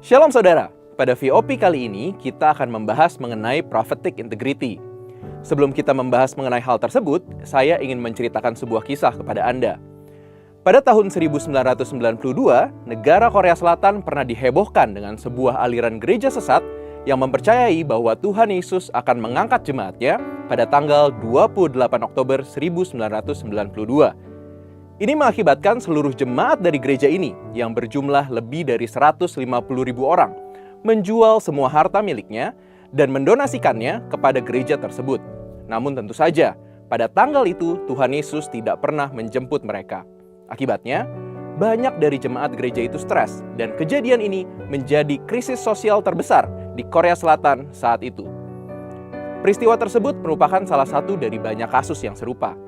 Shalom saudara, pada VOP kali ini kita akan membahas mengenai prophetic integrity. Sebelum kita membahas mengenai hal tersebut, saya ingin menceritakan sebuah kisah kepada Anda. Pada tahun 1992, negara Korea Selatan pernah dihebohkan dengan sebuah aliran gereja sesat yang mempercayai bahwa Tuhan Yesus akan mengangkat jemaatnya pada tanggal 28 Oktober 1992. Ini mengakibatkan seluruh jemaat dari gereja ini yang berjumlah lebih dari 150.000 orang menjual semua harta miliknya dan mendonasikannya kepada gereja tersebut. Namun tentu saja, pada tanggal itu Tuhan Yesus tidak pernah menjemput mereka. Akibatnya, banyak dari jemaat gereja itu stres dan kejadian ini menjadi krisis sosial terbesar di Korea Selatan saat itu. Peristiwa tersebut merupakan salah satu dari banyak kasus yang serupa,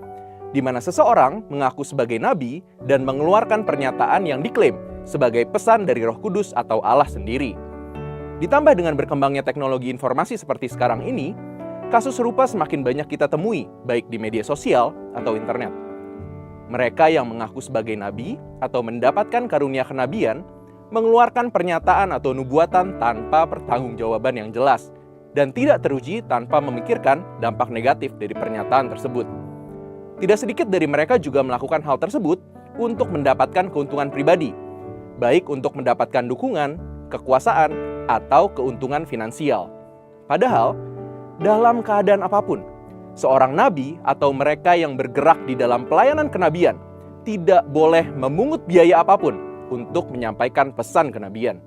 di mana seseorang mengaku sebagai nabi dan mengeluarkan pernyataan yang diklaim sebagai pesan dari Roh Kudus atau Allah sendiri. Ditambah dengan berkembangnya teknologi informasi seperti sekarang ini, kasus serupa semakin banyak kita temui, baik di media sosial atau internet. Mereka yang mengaku sebagai nabi atau mendapatkan karunia kenabian mengeluarkan pernyataan atau nubuatan tanpa pertanggungjawaban yang jelas dan tidak teruji tanpa memikirkan dampak negatif dari pernyataan tersebut. Tidak sedikit dari mereka juga melakukan hal tersebut untuk mendapatkan keuntungan pribadi, baik untuk mendapatkan dukungan, kekuasaan, atau keuntungan finansial. Padahal, dalam keadaan apapun, seorang nabi atau mereka yang bergerak di dalam pelayanan kenabian tidak boleh memungut biaya apapun untuk menyampaikan pesan kenabian.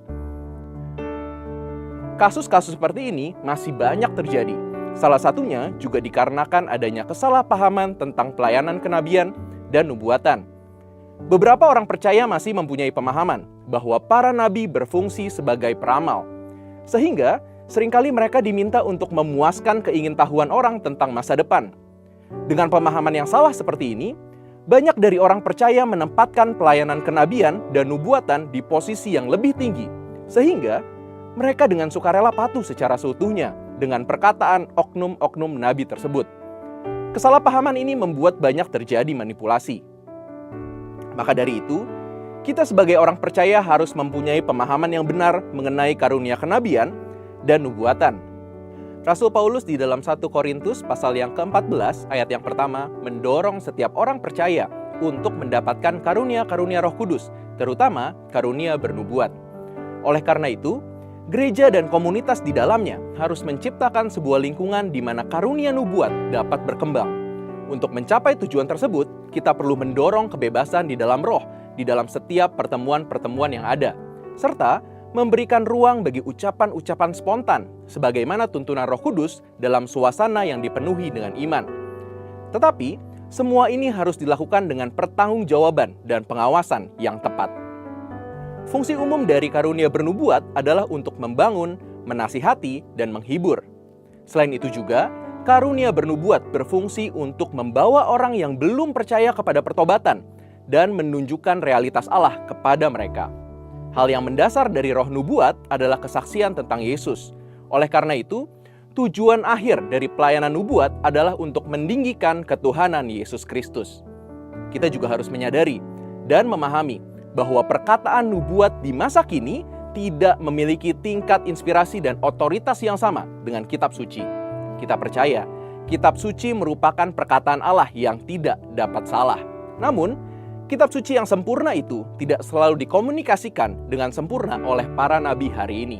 Kasus-kasus seperti ini masih banyak terjadi. Salah satunya juga dikarenakan adanya kesalahpahaman tentang pelayanan kenabian dan nubuatan. Beberapa orang percaya masih mempunyai pemahaman bahwa para nabi berfungsi sebagai peramal. Sehingga seringkali mereka diminta untuk memuaskan keingintahuan orang tentang masa depan. Dengan pemahaman yang salah seperti ini, banyak dari orang percaya menempatkan pelayanan kenabian dan nubuatan di posisi yang lebih tinggi. Sehingga mereka dengan sukarela patuh secara seutuhnya dengan perkataan oknum-oknum nabi tersebut. Kesalahpahaman ini membuat banyak terjadi manipulasi. Maka dari itu, kita sebagai orang percaya harus mempunyai pemahaman yang benar mengenai karunia kenabian dan nubuatan. Rasul Paulus di dalam 1 Korintus pasal yang ke-14 ayat yang pertama mendorong setiap orang percaya untuk mendapatkan karunia-karunia Roh Kudus, terutama karunia bernubuat. Oleh karena itu, gereja dan komunitas di dalamnya harus menciptakan sebuah lingkungan di mana karunia nubuat dapat berkembang. Untuk mencapai tujuan tersebut, kita perlu mendorong kebebasan di dalam roh, di dalam setiap pertemuan-pertemuan yang ada, serta memberikan ruang bagi ucapan-ucapan spontan, sebagaimana tuntunan Roh Kudus dalam suasana yang dipenuhi dengan iman. Tetapi, semua ini harus dilakukan dengan pertanggungjawaban dan pengawasan yang tepat. Fungsi umum dari karunia bernubuat adalah untuk membangun, menasihati, dan menghibur. Selain itu juga, karunia bernubuat berfungsi untuk membawa orang yang belum percaya kepada pertobatan dan menunjukkan realitas Allah kepada mereka. Hal yang mendasar dari roh nubuat adalah kesaksian tentang Yesus. Oleh karena itu, tujuan akhir dari pelayanan nubuat adalah untuk meninggikan ketuhanan Yesus Kristus. Kita juga harus menyadari dan memahami bahwa perkataan nubuat di masa kini tidak memiliki tingkat inspirasi dan otoritas yang sama dengan kitab suci. Kita percaya, kitab suci merupakan perkataan Allah yang tidak dapat salah. Namun, kitab suci yang sempurna itu tidak selalu dikomunikasikan dengan sempurna oleh para nabi hari ini.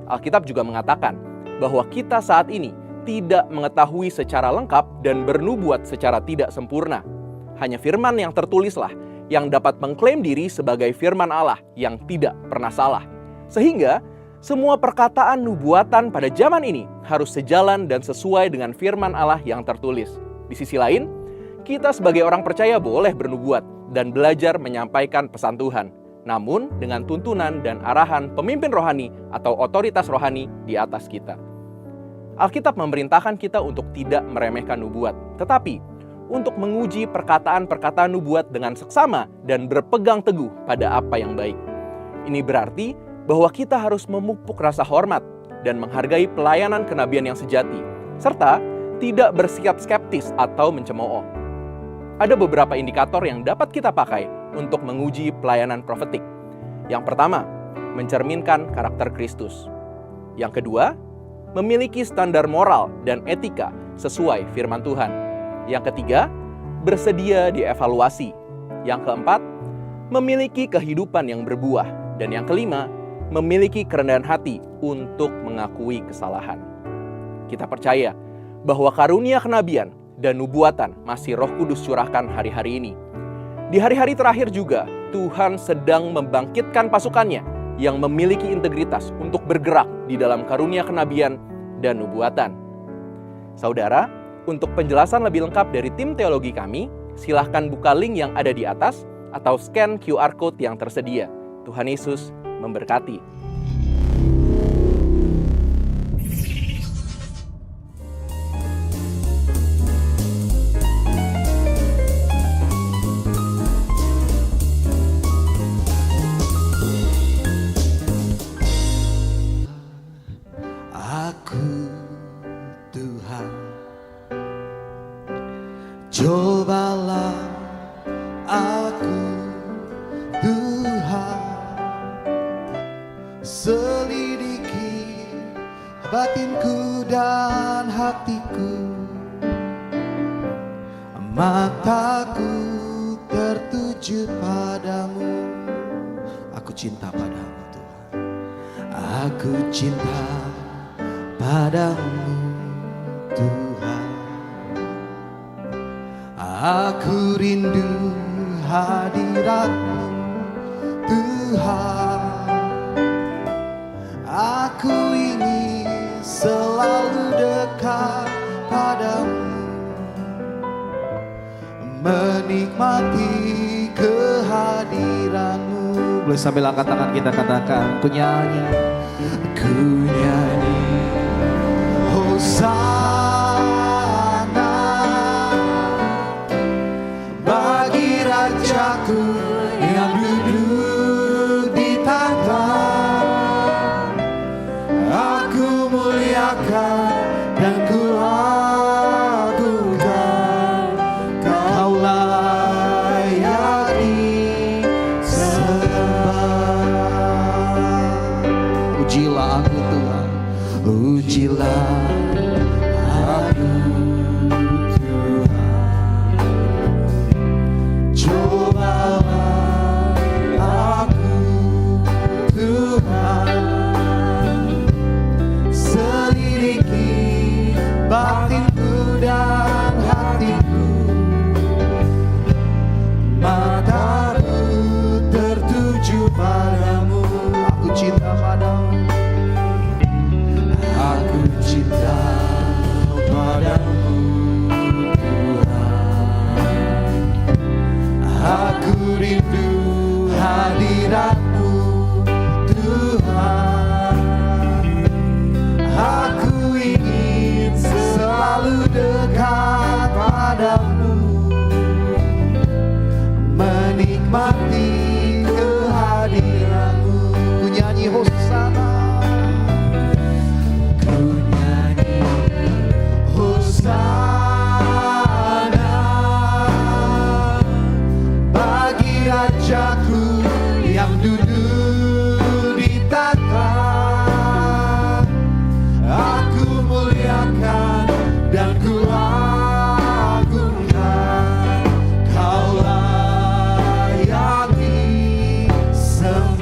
Alkitab juga mengatakan bahwa kita saat ini tidak mengetahui secara lengkap dan bernubuat secara tidak sempurna. Hanya firman yang tertulislah yang dapat mengklaim diri sebagai firman Allah yang tidak pernah salah. Sehingga, semua perkataan nubuatan pada zaman ini harus sejalan dan sesuai dengan firman Allah yang tertulis. Di sisi lain, kita sebagai orang percaya boleh bernubuat dan belajar menyampaikan pesan Tuhan, namun dengan tuntunan dan arahan pemimpin rohani atau otoritas rohani di atas kita. Alkitab memerintahkan kita untuk tidak meremehkan nubuat, tetapi untuk menguji perkataan-perkataan nubuat dengan seksama dan berpegang teguh pada apa yang baik. Ini berarti bahwa kita harus memupuk rasa hormat dan menghargai pelayanan kenabian yang sejati, serta tidak bersikap skeptis atau mencemooh. Ada beberapa indikator yang dapat kita pakai untuk menguji pelayanan profetik. Yang pertama, mencerminkan karakter Kristus. Yang kedua, memiliki standar moral dan etika sesuai firman Tuhan. Yang ketiga, bersedia dievaluasi. Yang keempat, memiliki kehidupan yang berbuah. Dan yang kelima, memiliki kerendahan hati untuk mengakui kesalahan. Kita percaya bahwa karunia kenabian dan nubuatan masih Roh Kudus curahkan hari-hari ini. Di hari-hari terakhir juga, Tuhan sedang membangkitkan pasukannya yang memiliki integritas untuk bergerak di dalam karunia kenabian dan nubuatan. Saudara, untuk penjelasan lebih lengkap dari tim teologi kami, silahkan buka link yang ada di atas atau scan QR Code yang tersedia. Tuhan Yesus memberkati. Aku Tuhan, cobalah aku Tuhan, selidiki batinku dan hatiku, mataku tertuju padamu. Aku cinta padamu Tuhan, aku cinta padamu Tuhan, aku rindu hadirat-Mu Tuhan, aku ingin selalu dekat padamu, menikmati kehadiran-Mu. Boleh sambil angkat tangan kita katakan, ku nyanyi Hosana bagi Rajaku yang duduk di tahta. Aku muliakan dan ku agungkan, Kau layak disembah. Ujilah aku Tuhan, ujilah aku Tuhan, cobalah aku Tuhan, selidiki batinku dan hatiku, mataku tertuju padamu. Aku cinta padamu, aku cinta padamu Tuhan, aku rindu hadirat-Mu Tuhan, aku ingin selalu dekat padamu, menikmati kehadiran-Mu. Ku nyanyi Hosana, bagi Rajaku yang duduk di tahta. Aku muliakan dan ku agungkan, Kau layak disembah.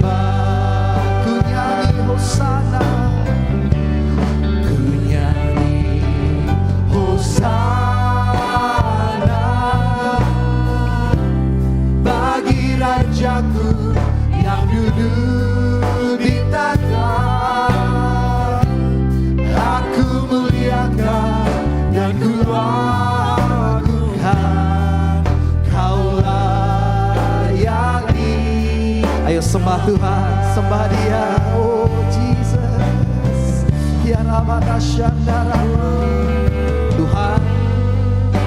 Ku nyanyi Hosana, ku nyanyi Hosana bagi Rajaku yang duduk di tahta. Aku muliakan dan ku agungkan, Kau layak di. Ayo sembah Tuhan, sembah Dia. Oh Jesus, ya Rabata Syandara. Tuhan,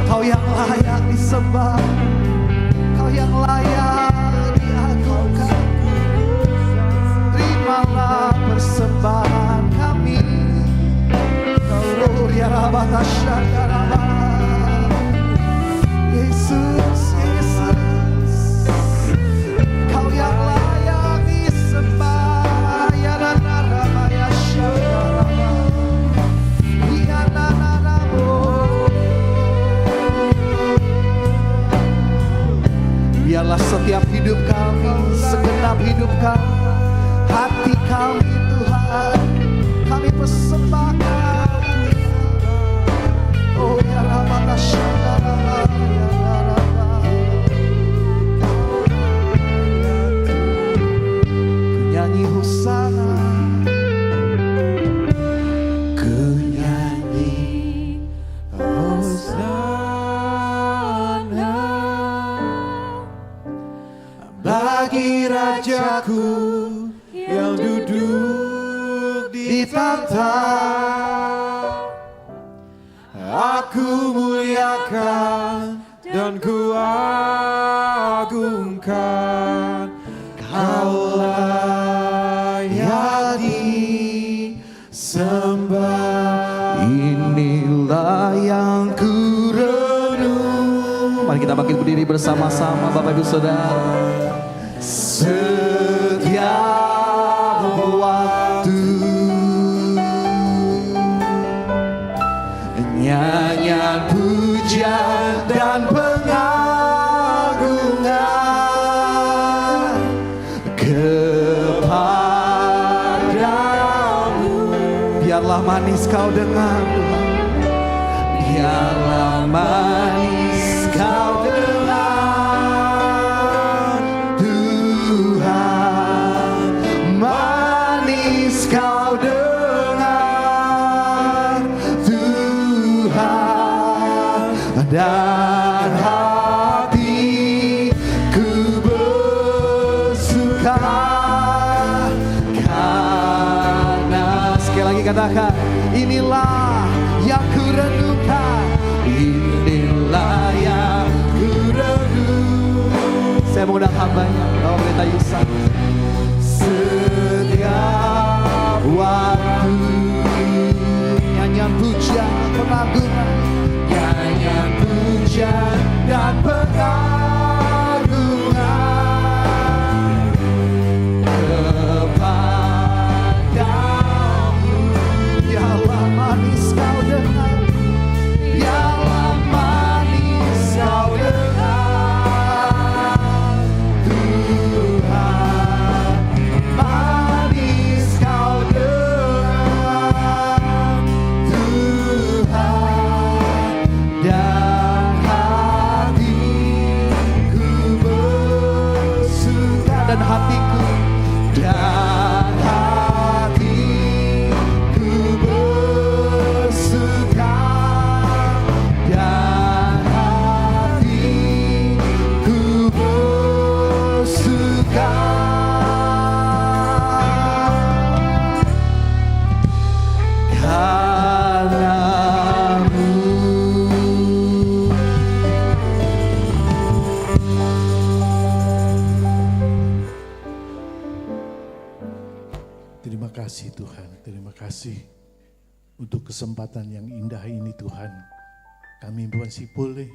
Kau yang layak disembah, Kau yang layak diagungkan. Terimalah persembahan kami. Oh ya Rabata Syandara. Yesus, Yesus, Kau yang layak disembah. Rajaku yang duduk di tahta, aku muliakan dan ku agungkan. Kau layak disembah. Inilah yang ku renung. Mari kita bangkit berdiri bersama-sama Bapak Ibu Saudara. Setiap waktu nyanyian pujian dan pengagungan kepadamu. Biarlah manis kau dengar Tuhan, biarlah manis kau dengar Tuhan, manis kau dengar Tuhan, dan hatiku bersuka karena, sekali lagi katakan, inilah yang ku renungkan, inilah yang ku renung. Saya mengundang hambanya, Bapak Pendeta Yusak. Setiap waktu nyanyian pujian pengagungan, nyanyian pujian dan pengagungan kepadamu. Biarlah manis kau dengar, biarlah manis kau dengar Tuhan, manis kau dengar Tuhan, dan hatiku bersuka, dan hatiku bersuka, dan hatiku bersuka karena-Mu. Terima kasih Tuhan, terima kasih untuk kesempatan yang indah ini Tuhan. Kami masih boleh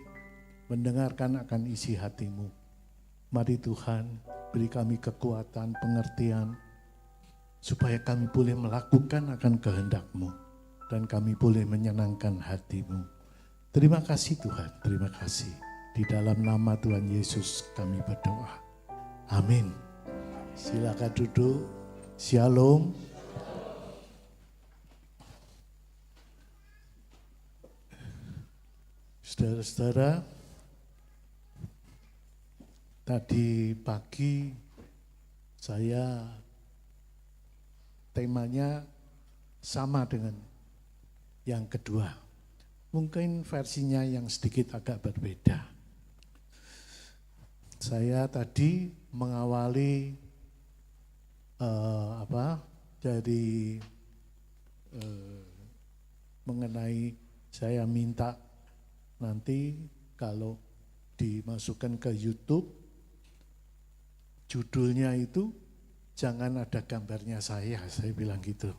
mendengarkan akan isi hati-Mu. Mari Tuhan, beri kami kekuatan, pengertian, supaya kami boleh melakukan akan kehendak-Mu, dan kami boleh menyenangkan hati-Mu. Terima kasih Tuhan, terima kasih. Di dalam nama Tuhan Yesus kami berdoa. Amin. Silakan duduk. Shalom. Saudara-saudara, tadi pagi saya temanya sama dengan yang kedua. Mungkin versinya yang sedikit agak berbeda. Saya tadi mengawali dari mengenai saya minta nanti kalau dimasukkan ke YouTube, judulnya itu jangan ada gambarnya saya bilang gitu.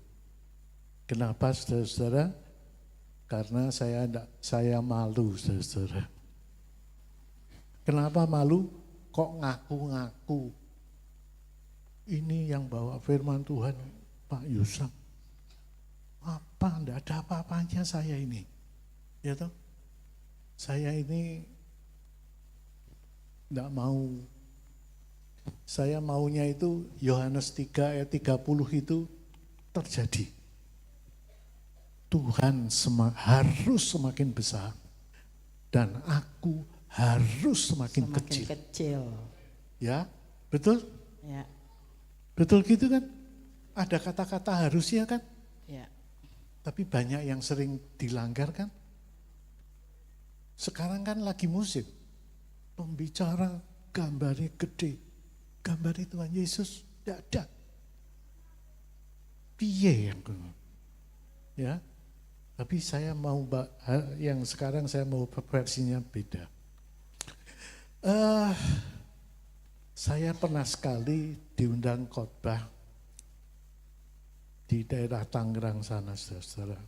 Kenapa saudara-saudara? Karena saya malu saudara-saudara. Kenapa malu? Kok ngaku-ngaku? Ini yang bawa firman Tuhan Pak Yusak. Enggak ada apa-apanya saya ini. Ya toh? Saya ini enggak mau. Saya maunya itu Yohanes 3 ayat 30 itu terjadi. Tuhan harus semakin besar dan aku harus semakin kecil. Ya, betul? Ya. Betul gitu kan? Ada kata-kata harusnya kan? Ya. Tapi banyak yang sering dilanggar kan? Sekarang kan lagi musim. Pembicara gambarnya gede. gambar Tuhan Yesus, tidak ada. Piye ya? Tapi saya mau yang sekarang saya mau versinya beda. Saya pernah sekali diundang khotbah di daerah Tangerang sana, saudara.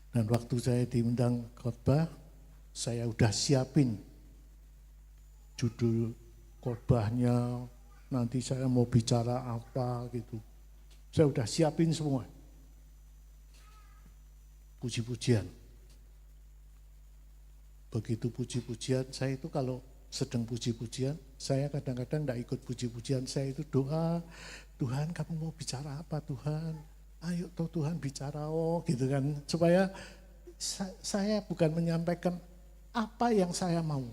Dan waktu saya diundang khotbah, saya udah siapin judul khotbahnya, nanti saya mau bicara apa gitu. Saya udah siapin semua. Puji-pujian. Begitu puji-pujian, saya itu kalau sedang puji-pujian, saya kadang-kadang tidak ikut puji-pujian, saya itu doa, Tuhan kamu mau bicara apa Tuhan? Ayo toh Tuhan bicara gitu kan. Supaya saya bukan menyampaikan apa yang saya mau,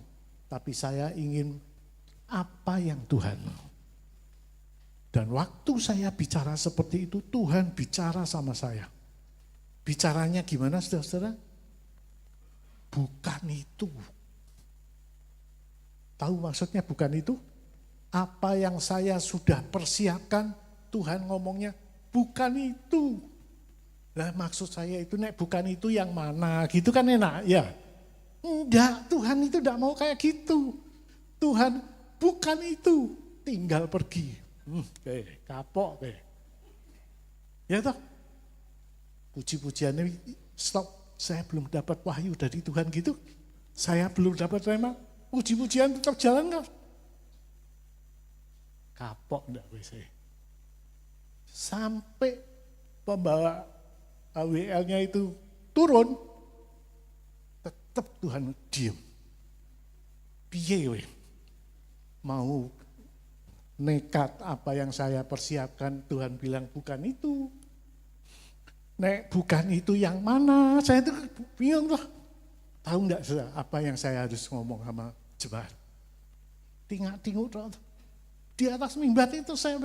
tapi saya ingin apa yang Tuhan mau. Dan waktu saya bicara seperti itu, Tuhan bicara sama saya. Bicaranya gimana saudara-saudara? Bukan itu. Tahu maksudnya bukan itu? Apa yang saya sudah persiapkan, Tuhan ngomongnya bukan itu. Nah maksud saya itu bukan itu yang mana gitu kan enak ya. Enggak, Tuhan itu enggak mau kayak gitu. Tuhan bukan itu, tinggal pergi. Kapok kayak. Ya toh? Puji-pujiannya stop. Saya belum dapat wahyu dari Tuhan gitu. Saya belum dapat rema. Puji-pujian tetap jalan kan? Kapok enggak bisa. Sampai pembawa AWL-nya itu turun, tetap Tuhan diem. Piye we? Mau nekat apa yang saya persiapkan, Tuhan bilang bukan itu. Nek bukan itu yang mana, saya itu bingung loh. Tahu enggak apa yang saya harus ngomong sama jemaat? Tingak-tinguk di atas mimbar itu saya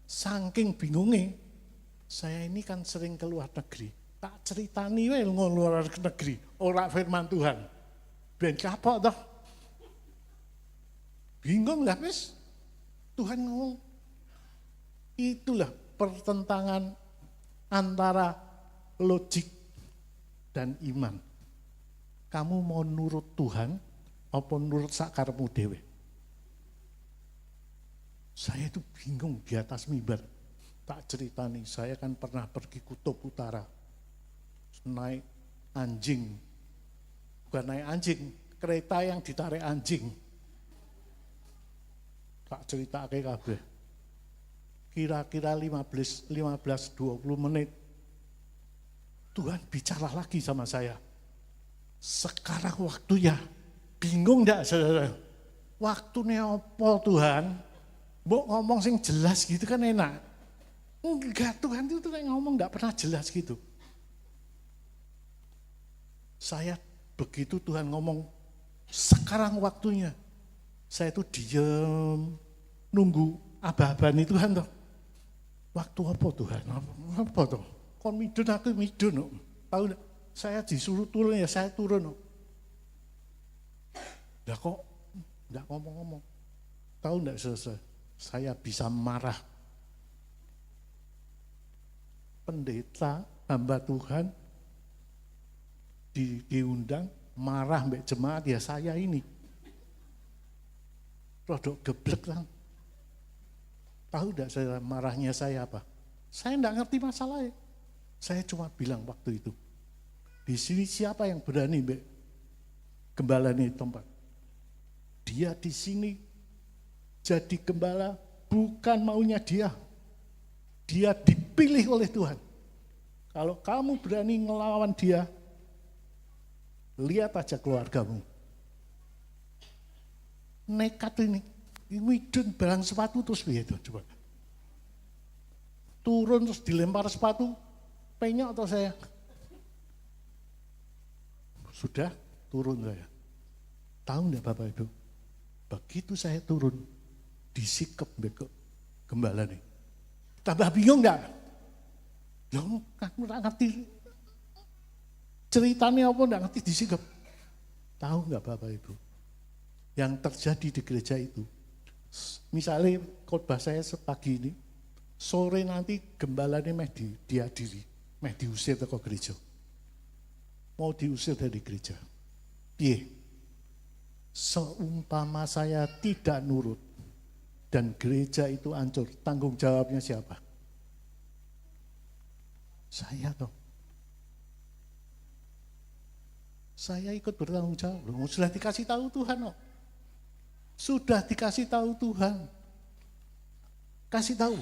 saking bingungnya. Saya ini kan sering ke luar negeri, tak ceritani we luar negeri, ora firman Tuhan. Ben kapok toh. Bingung lah wis. Tuhan ngomong. Itulah pertentangan antara logik dan iman. Kamu mau nurut Tuhan apa nurut sakarmu dewe? Saya itu bingung di atas mimbar. Tak ceritani, saya kan pernah pergi Kutub Utara. Naik anjing. Bukan naik anjing, kereta yang ditarik anjing. Tak cerita ke kabeh. Kira-kira 15-20 menit Tuhan bicara lagi sama saya. Sekarang waktunya. Bingung enggak saudara? Waktunya apa Tuhan? Mbok ngomong sing jelas gitu kan enak. Enggak, Tuhan itu ngomong enggak pernah jelas gitu. Saya begitu Tuhan ngomong, sekarang waktunya. Saya itu diem, nunggu aba-abani Tuhan toh. Waktu apa Tuhan? Apa toh? Kon midun aku midun. Tahu enggak? Saya disuruh turun ya saya turun. Lah kok enggak ngomong-ngomong. Tahu enggak selesai? Saya bisa marah. Pendeta, hamba Tuhan diundang marah mbak jemaat ya saya ini. Rodok geblek kan. Tahu enggak saya marahnya saya apa? Saya enggak ngerti masalahnya. Saya cuma bilang waktu itu, di sini siapa yang berani mbak gembala ini tempat? Dia di sini jadi gembala bukan maunya dia. Dia dipilih oleh Tuhan. Kalau kamu berani ngelawan dia, lihat aja keluargamu. Nekat ini, widun barang sepatu terus begitu coba. Turun terus dilempar sepatu, penyok atau saya. Sudah turun saya. Tahu enggak Bapak Ibu? Begitu saya turun, disikep beko gembala nih. Tambah bingung enggak? Ya aku enggak ngerti ceritanya apa, enggak ngerti disikep. Tahu enggak Bapak Ibu? Yang terjadi di gereja itu, Misalnya khotbah saya pagi ini, sore nanti gembalanya dihadiri, diusir ke gereja. Mau diusir dari gereja. Piye? Seumpama saya tidak nurut dan gereja itu hancur, tanggung jawabnya siapa? Saya toh. Saya ikut bertanggung jawab. Sudah dikasih tahu Tuhan kok. Sudah dikasih tahu Tuhan. Kasih tahu.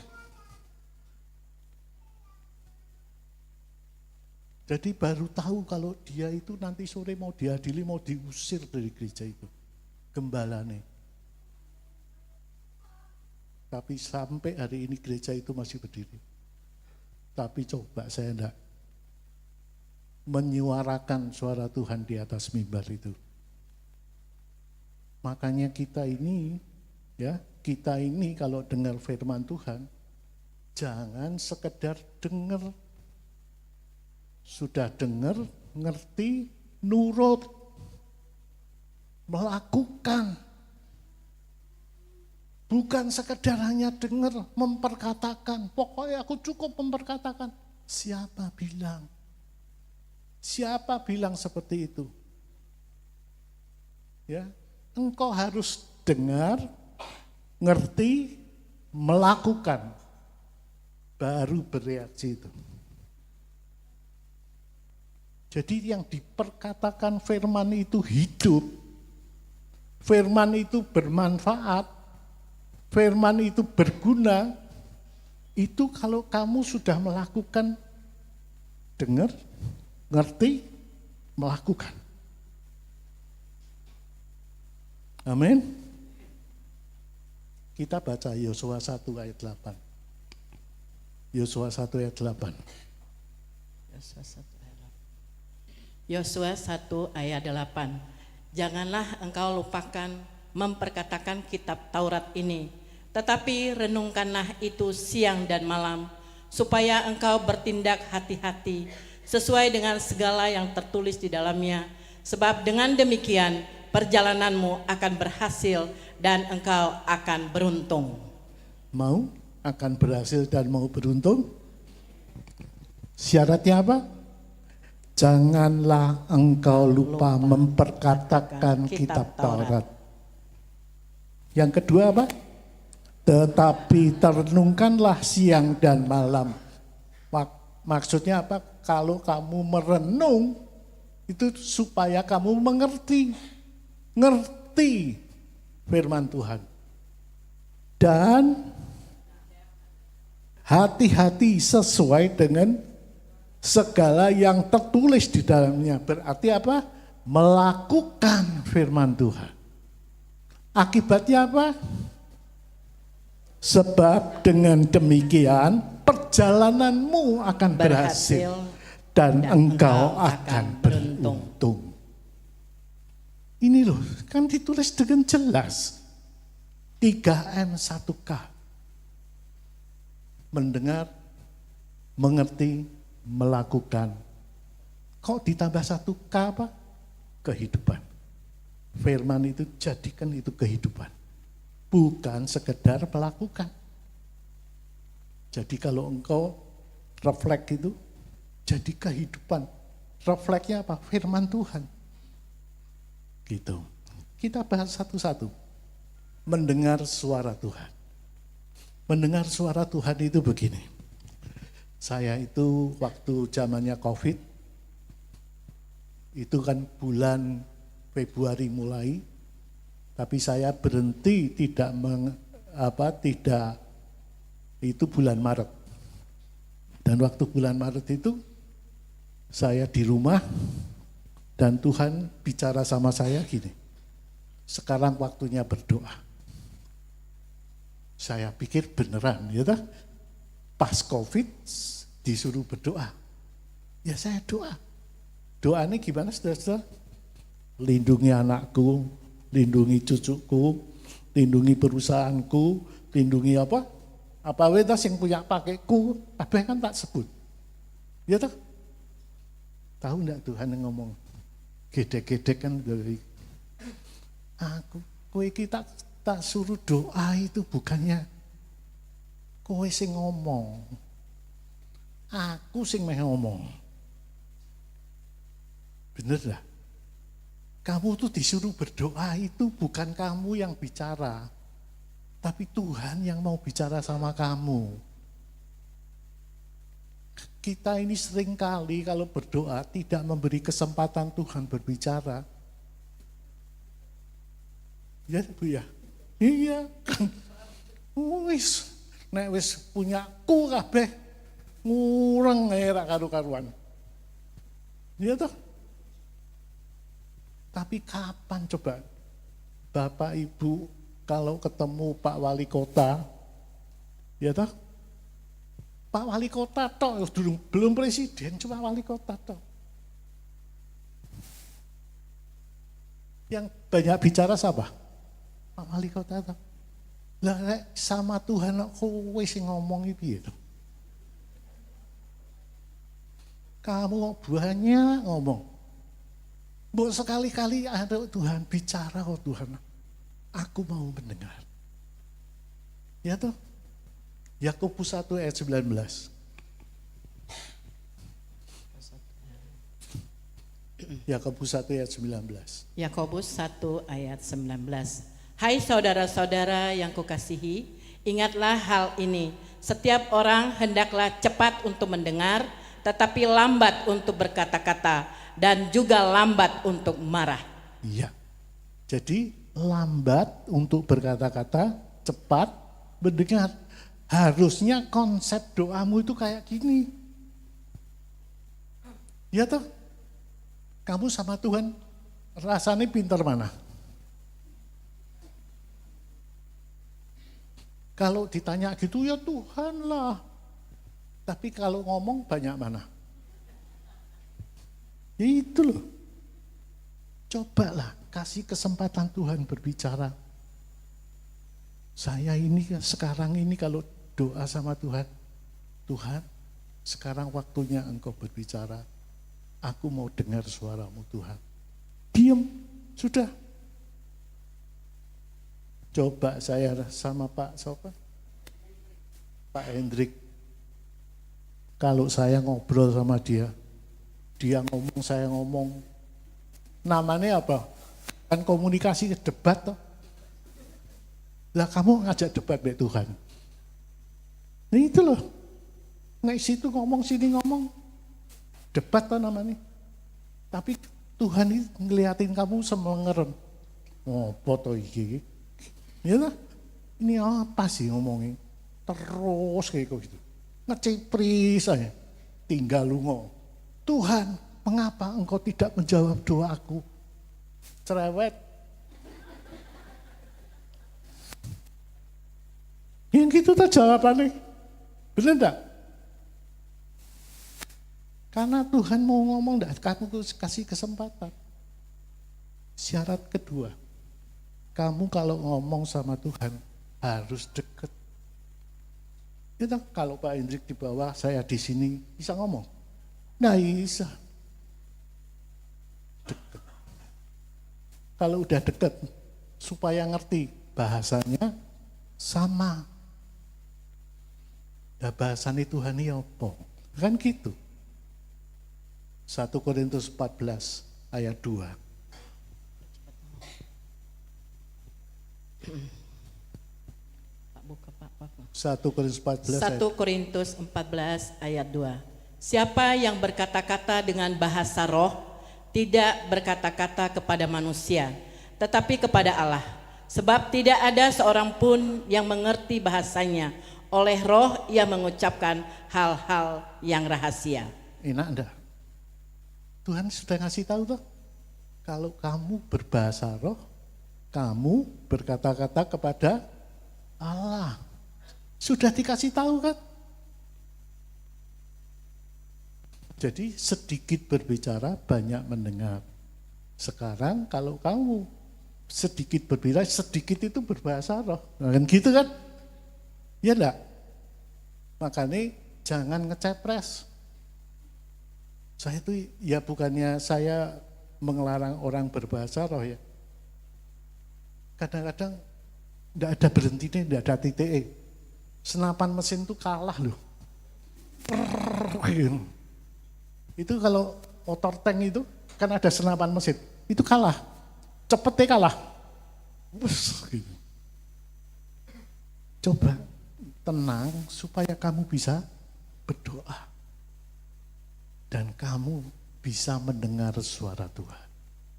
Jadi baru tahu kalau dia itu nanti sore mau diadili, mau diusir dari gereja itu. Gembalane. Tapi sampai hari ini gereja itu masih berdiri. Tapi coba saya enggak menyuarakan suara Tuhan di atas mimbar itu. Makanya kita ini kalau dengar firman Tuhan, jangan sekedar dengar. Sudah dengar, ngerti, nurut, melakukan. Bukan sekedar hanya dengar, memperkatakan. Pokoknya aku cukup memperkatakan. Siapa bilang? Siapa bilang seperti itu? Ya, engkau harus dengar, ngerti, melakukan, baru bereaksi itu. Jadi yang diperkatakan firman itu hidup, firman itu bermanfaat, firman itu berguna, itu kalau kamu sudah melakukan, dengar, ngerti, melakukan. Amin. Kita baca Yosua 1 ayat 8. Yosua 1 ayat 8. Yosua 1 ayat 8. Janganlah engkau lupakan memperkatakan kitab Taurat ini, tetapi renungkanlah itu siang dan malam, supaya engkau bertindak hati-hati sesuai dengan segala yang tertulis di dalamnya. Sebab dengan demikian perjalananmu akan berhasil dan engkau akan beruntung. Mau akan berhasil dan mau beruntung? Syaratnya apa? Janganlah engkau lupa memperkatakan kitab Taurat. Yang kedua apa? Tetapi terenungkanlah siang dan malam. Maksudnya apa? Kalau kamu merenung, itu supaya kamu mengerti firman Tuhan. Dan hati-hati sesuai dengan segala yang tertulis di dalamnya. Berarti apa? Melakukan firman Tuhan. Akibatnya apa? Sebab dengan demikian perjalananmu akan berhasil dan engkau akan beruntung. Ini loh, kan ditulis dengan jelas. 3M 1K. Mendengar, mengerti, melakukan. Kok ditambah 1K apa? Kehidupan. Firman itu jadikan itu kehidupan. Bukan sekedar melakukan. Jadi kalau engkau refleks itu, jadi kehidupan. Refleksnya apa? Firman Tuhan. Gitu. Kita bahas satu-satu. Mendengar suara Tuhan. Mendengar suara Tuhan itu begini. Saya itu waktu zamannya COVID, itu kan bulan Februari mulai, tapi saya berhenti tidak itu bulan Maret. Dan waktu bulan Maret itu saya di rumah dan Tuhan bicara sama saya gini, sekarang waktunya berdoa. Saya pikir beneran, ya toh? Pas COVID disuruh berdoa. Ya saya doa. Doanya gimana saudara-saudara? Lindungi anakku, lindungi cucuku, lindungi perusahaanku, lindungi apa? Apa wetas yang punya pakaiku, apa kan tak sebut. Ya toh? Tahu enggak Tuhan yang ngomong? Gedek-gedek kan dari aku, kowe iki tak tak suruh doa itu bukannya kowe sing ngomong. Aku sing meh ngomong. Bener lah. Kamu tuh disuruh berdoa itu bukan kamu yang bicara. Tapi Tuhan yang mau bicara sama kamu. Kita ini sering kali kalau berdoa tidak memberi kesempatan Tuhan berbicara. Ya Bu ya? Iya kan. Nek wis punya ku kabeh ngurang era karu-karuan. Iya toh? Tapi kapan coba Bapak Ibu kalau ketemu Pak Wali Kota, ya toh? Pak Wali Kota toh, belum presiden, cuma Wali Kota toh. Yang banyak bicara siapa? Pak Wali Kota toh. Lah sama Tuhan kowe sing ngomong iki piye toh? Kamu banyak ngomong. Mbok sekali-kali ada Tuhan bicara kok Tuhan. Aku mau mendengar. Ya toh? Yakobus 1 ayat 19. Yakobus 1 ayat 19. Yakobus 1 ayat 19. Hai saudara-saudara yang kukasihi, ingatlah hal ini. Setiap orang hendaklah cepat untuk mendengar, tetapi lambat untuk berkata-kata, dan juga lambat untuk marah. Iya. Jadi lambat untuk berkata-kata, cepat mendengar. Harusnya konsep doamu itu kayak gini. Ya toh? Kamu sama Tuhan rasanya pintar mana? Kalau ditanya gitu ya Tuhan lah. Tapi kalau ngomong banyak mana? Ya itu loh. Cobalah kasih kesempatan Tuhan berbicara. Saya ini sekarang ini kalau doa sama Tuhan, Tuhan sekarang waktunya Engkau berbicara. Aku mau dengar suaramu Tuhan. Diam, sudah. Coba saya sama Pak siapa? Pak Hendrik. Kalau saya ngobrol sama dia ngomong, saya ngomong. Namanya apa? Kan komunikasi debat toh. Lah kamu ngajak debat baik Tuhan. Nah itu loh. Nggak situ ngomong, sini ngomong. Debat toh namanya. Tapi Tuhan ini ngeliatin kamu semengerem. Oh, foto iki. Ya toh? Ini apa sih ngomongin? Terus kayak gitu. Ngecipris saya. Tinggal lungo. Tuhan, mengapa engkau tidak menjawab doaku? Cerewet. Yang gitu tuh jawabannya. Benar enggak? Karena Tuhan mau ngomong enggak, kamu kasih kesempatan. Syarat kedua, kamu kalau ngomong sama Tuhan harus dekat. Ya, kalau Pak Hendrik di bawah, saya di sini bisa ngomong. Nah bisa. Dekat. Kalau udah dekat, supaya ngerti bahasanya sama. Nah bahasanya Tuhan ini apa? Kan gitu. 1 Korintus 14 ayat 2. Pak buka Pak. 1 Korintus 14 1 Korintus 14 ayat 2. Siapa yang berkata-kata dengan bahasa roh tidak berkata-kata kepada manusia, tetapi kepada Allah. Sebab tidak ada seorang pun yang mengerti bahasanya. Oleh roh ia mengucapkan hal-hal yang rahasia. Enak enggak? Tuhan sudah ngasih tahu tuh. Kalau kamu berbahasa roh, kamu berkata-kata kepada Allah. Sudah dikasih tahu kan? Jadi sedikit berbicara, banyak mendengar. Sekarang kalau kamu sedikit berbicara, sedikit itu berbahasa roh. Nah, kan gitu kan? Ya enggak? Makanya jangan ngecepres. Saya itu ya bukannya saya mengelarang orang berbahasa roh ya. Kadang-kadang Tidak ada berhentinya, tidak ada titik. Senapan mesin itu kalah loh. Itu kalau motor tank itu kan ada senapan mesin, itu kalah. Cepetnya kalah. Gitu. Coba tenang supaya kamu bisa berdoa. Dan kamu bisa mendengar suara Tuhan.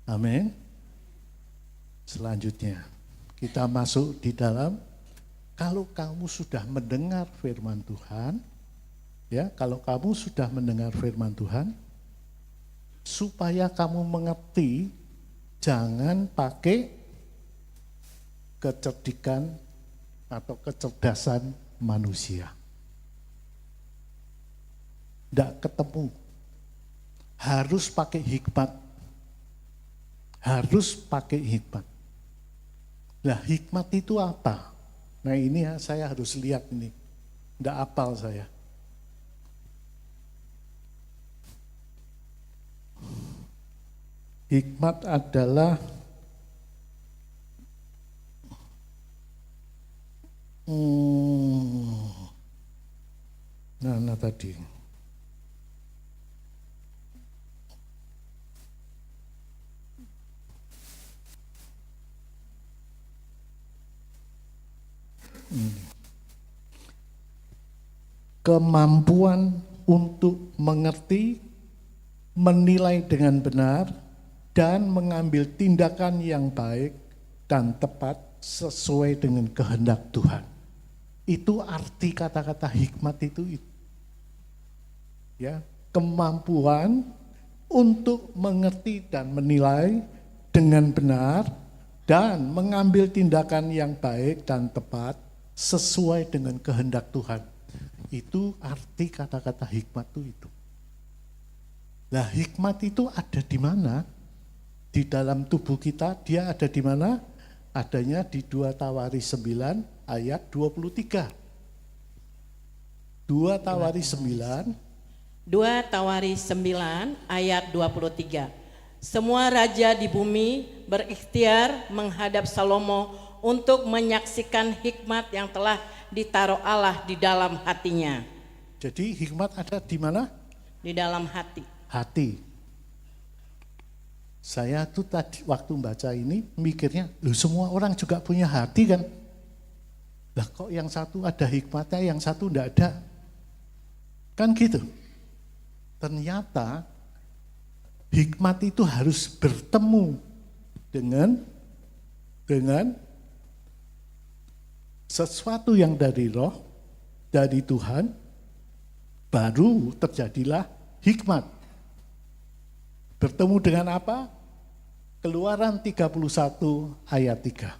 Amin. Selanjutnya kita masuk di dalam, kalau kamu sudah mendengar firman Tuhan, ya, kalau kamu sudah mendengar firman Tuhan, supaya kamu mengerti, jangan pakai kecerdikan atau kecerdasan manusia. Tidak ketemu. Harus pakai hikmat. Harus pakai hikmat. Nah, hikmat itu apa? Nah, ini saya harus lihat ini. Tidak hafal saya. Hikmat adalah nah tadi. Kemampuan untuk mengerti, menilai dengan benar, dan mengambil tindakan yang baik dan tepat sesuai dengan kehendak Tuhan. Itu arti kata-kata hikmat itu. Ya, kemampuan untuk mengerti dan menilai dengan benar dan mengambil tindakan yang baik dan tepat sesuai dengan kehendak Tuhan. Itu arti kata-kata hikmat itu. Nah, hikmat itu ada di mana? Di dalam tubuh kita, dia ada di mana? Adanya di 2 Tawaris 9 ayat 23. 2 Tawaris 9. 2 Tawaris 9 ayat 23. Semua raja di bumi berikhtiar menghadap Salomo untuk menyaksikan hikmat yang telah ditaruh Allah di dalam hatinya. Jadi hikmat ada di mana? Di dalam hati. Hati. Saya tuh tadi waktu baca ini mikirnya, loh semua orang juga punya hati kan? Lah kok yang satu ada hikmatnya, yang satu enggak ada? Kan gitu. Ternyata hikmat itu harus bertemu dengan sesuatu yang dari roh, dari Tuhan, baru terjadilah hikmat. Bertemu dengan apa? Keluaran 31 ayat 3.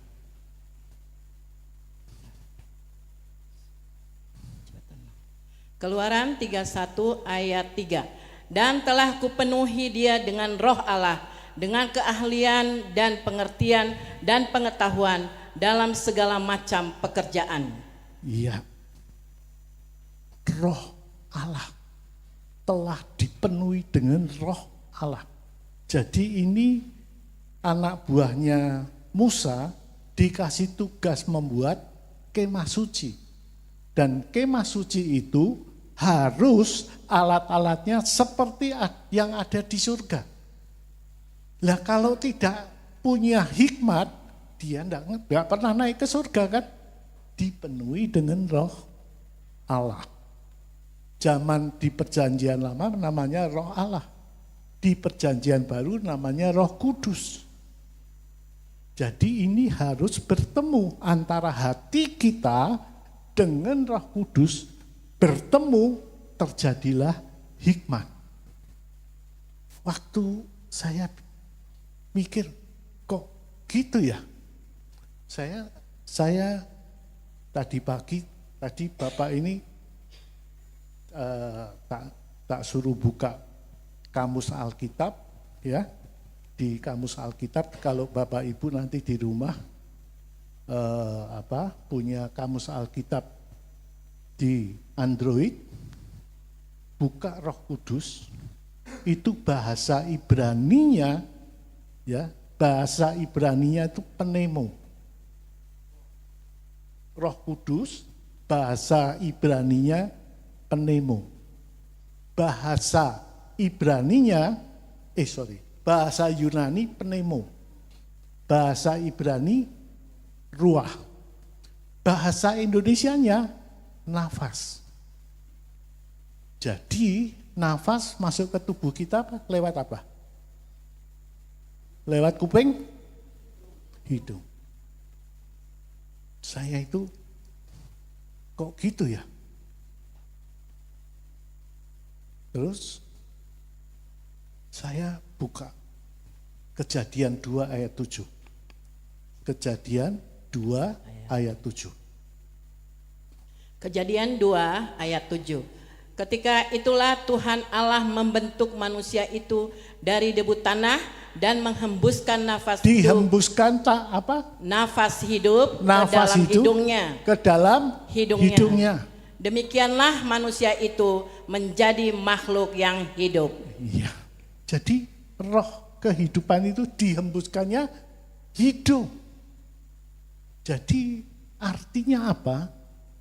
Keluaran 31 ayat 3. Dan telah kupenuhi dia dengan roh Allah, dengan keahlian dan pengertian dan pengetahuan dalam segala macam pekerjaan. Iya. Roh Allah telah dipenuhi dengan roh Allah. Jadi ini anak buahnya Musa dikasih tugas membuat kemah suci. Dan kemah suci itu harus alat-alatnya seperti yang ada di surga. Lah kalau tidak punya hikmat, dia enggak pernah naik ke surga kan? Dipenuhi dengan roh Allah. Zaman di perjanjian lama namanya roh Allah. Di perjanjian baru namanya Roh Kudus. Jadi ini harus bertemu antara hati kita dengan Roh Kudus, bertemu terjadilah hikmat. Waktu saya mikir, kok gitu ya? Saya tadi pagi, tadi Bapak ini tak suruh buka Kamus Alkitab, ya. Di Kamus Alkitab, kalau Bapak Ibu nanti di rumah punya Kamus Alkitab di Android, buka Roh Kudus, itu bahasa Ibraninya, ya, bahasa Ibraninya itu pneumo. Roh Kudus, bahasa Ibraninya pneumo. Bahasa bahasa Yunani pneumo. Bahasa Ibrani ruah. Bahasa Indonesianya nafas. Jadi nafas masuk ke tubuh kita lewat apa? Lewat kuping, hidung. Saya itu kok gitu ya? Terus saya buka Kejadian 2 ayat 7. Kejadian 2 ayat 7. Kejadian 2 ayat 7. Ketika itulah Tuhan Allah membentuk manusia itu dari debu tanah dan menghembuskan nafas Dihembuskan nafas hidup nafas ke dalam hidungnya. hidungnya. Demikianlah manusia itu menjadi makhluk yang hidup. Iya. Jadi roh kehidupan itu dihembuskannya hidup. Jadi artinya apa?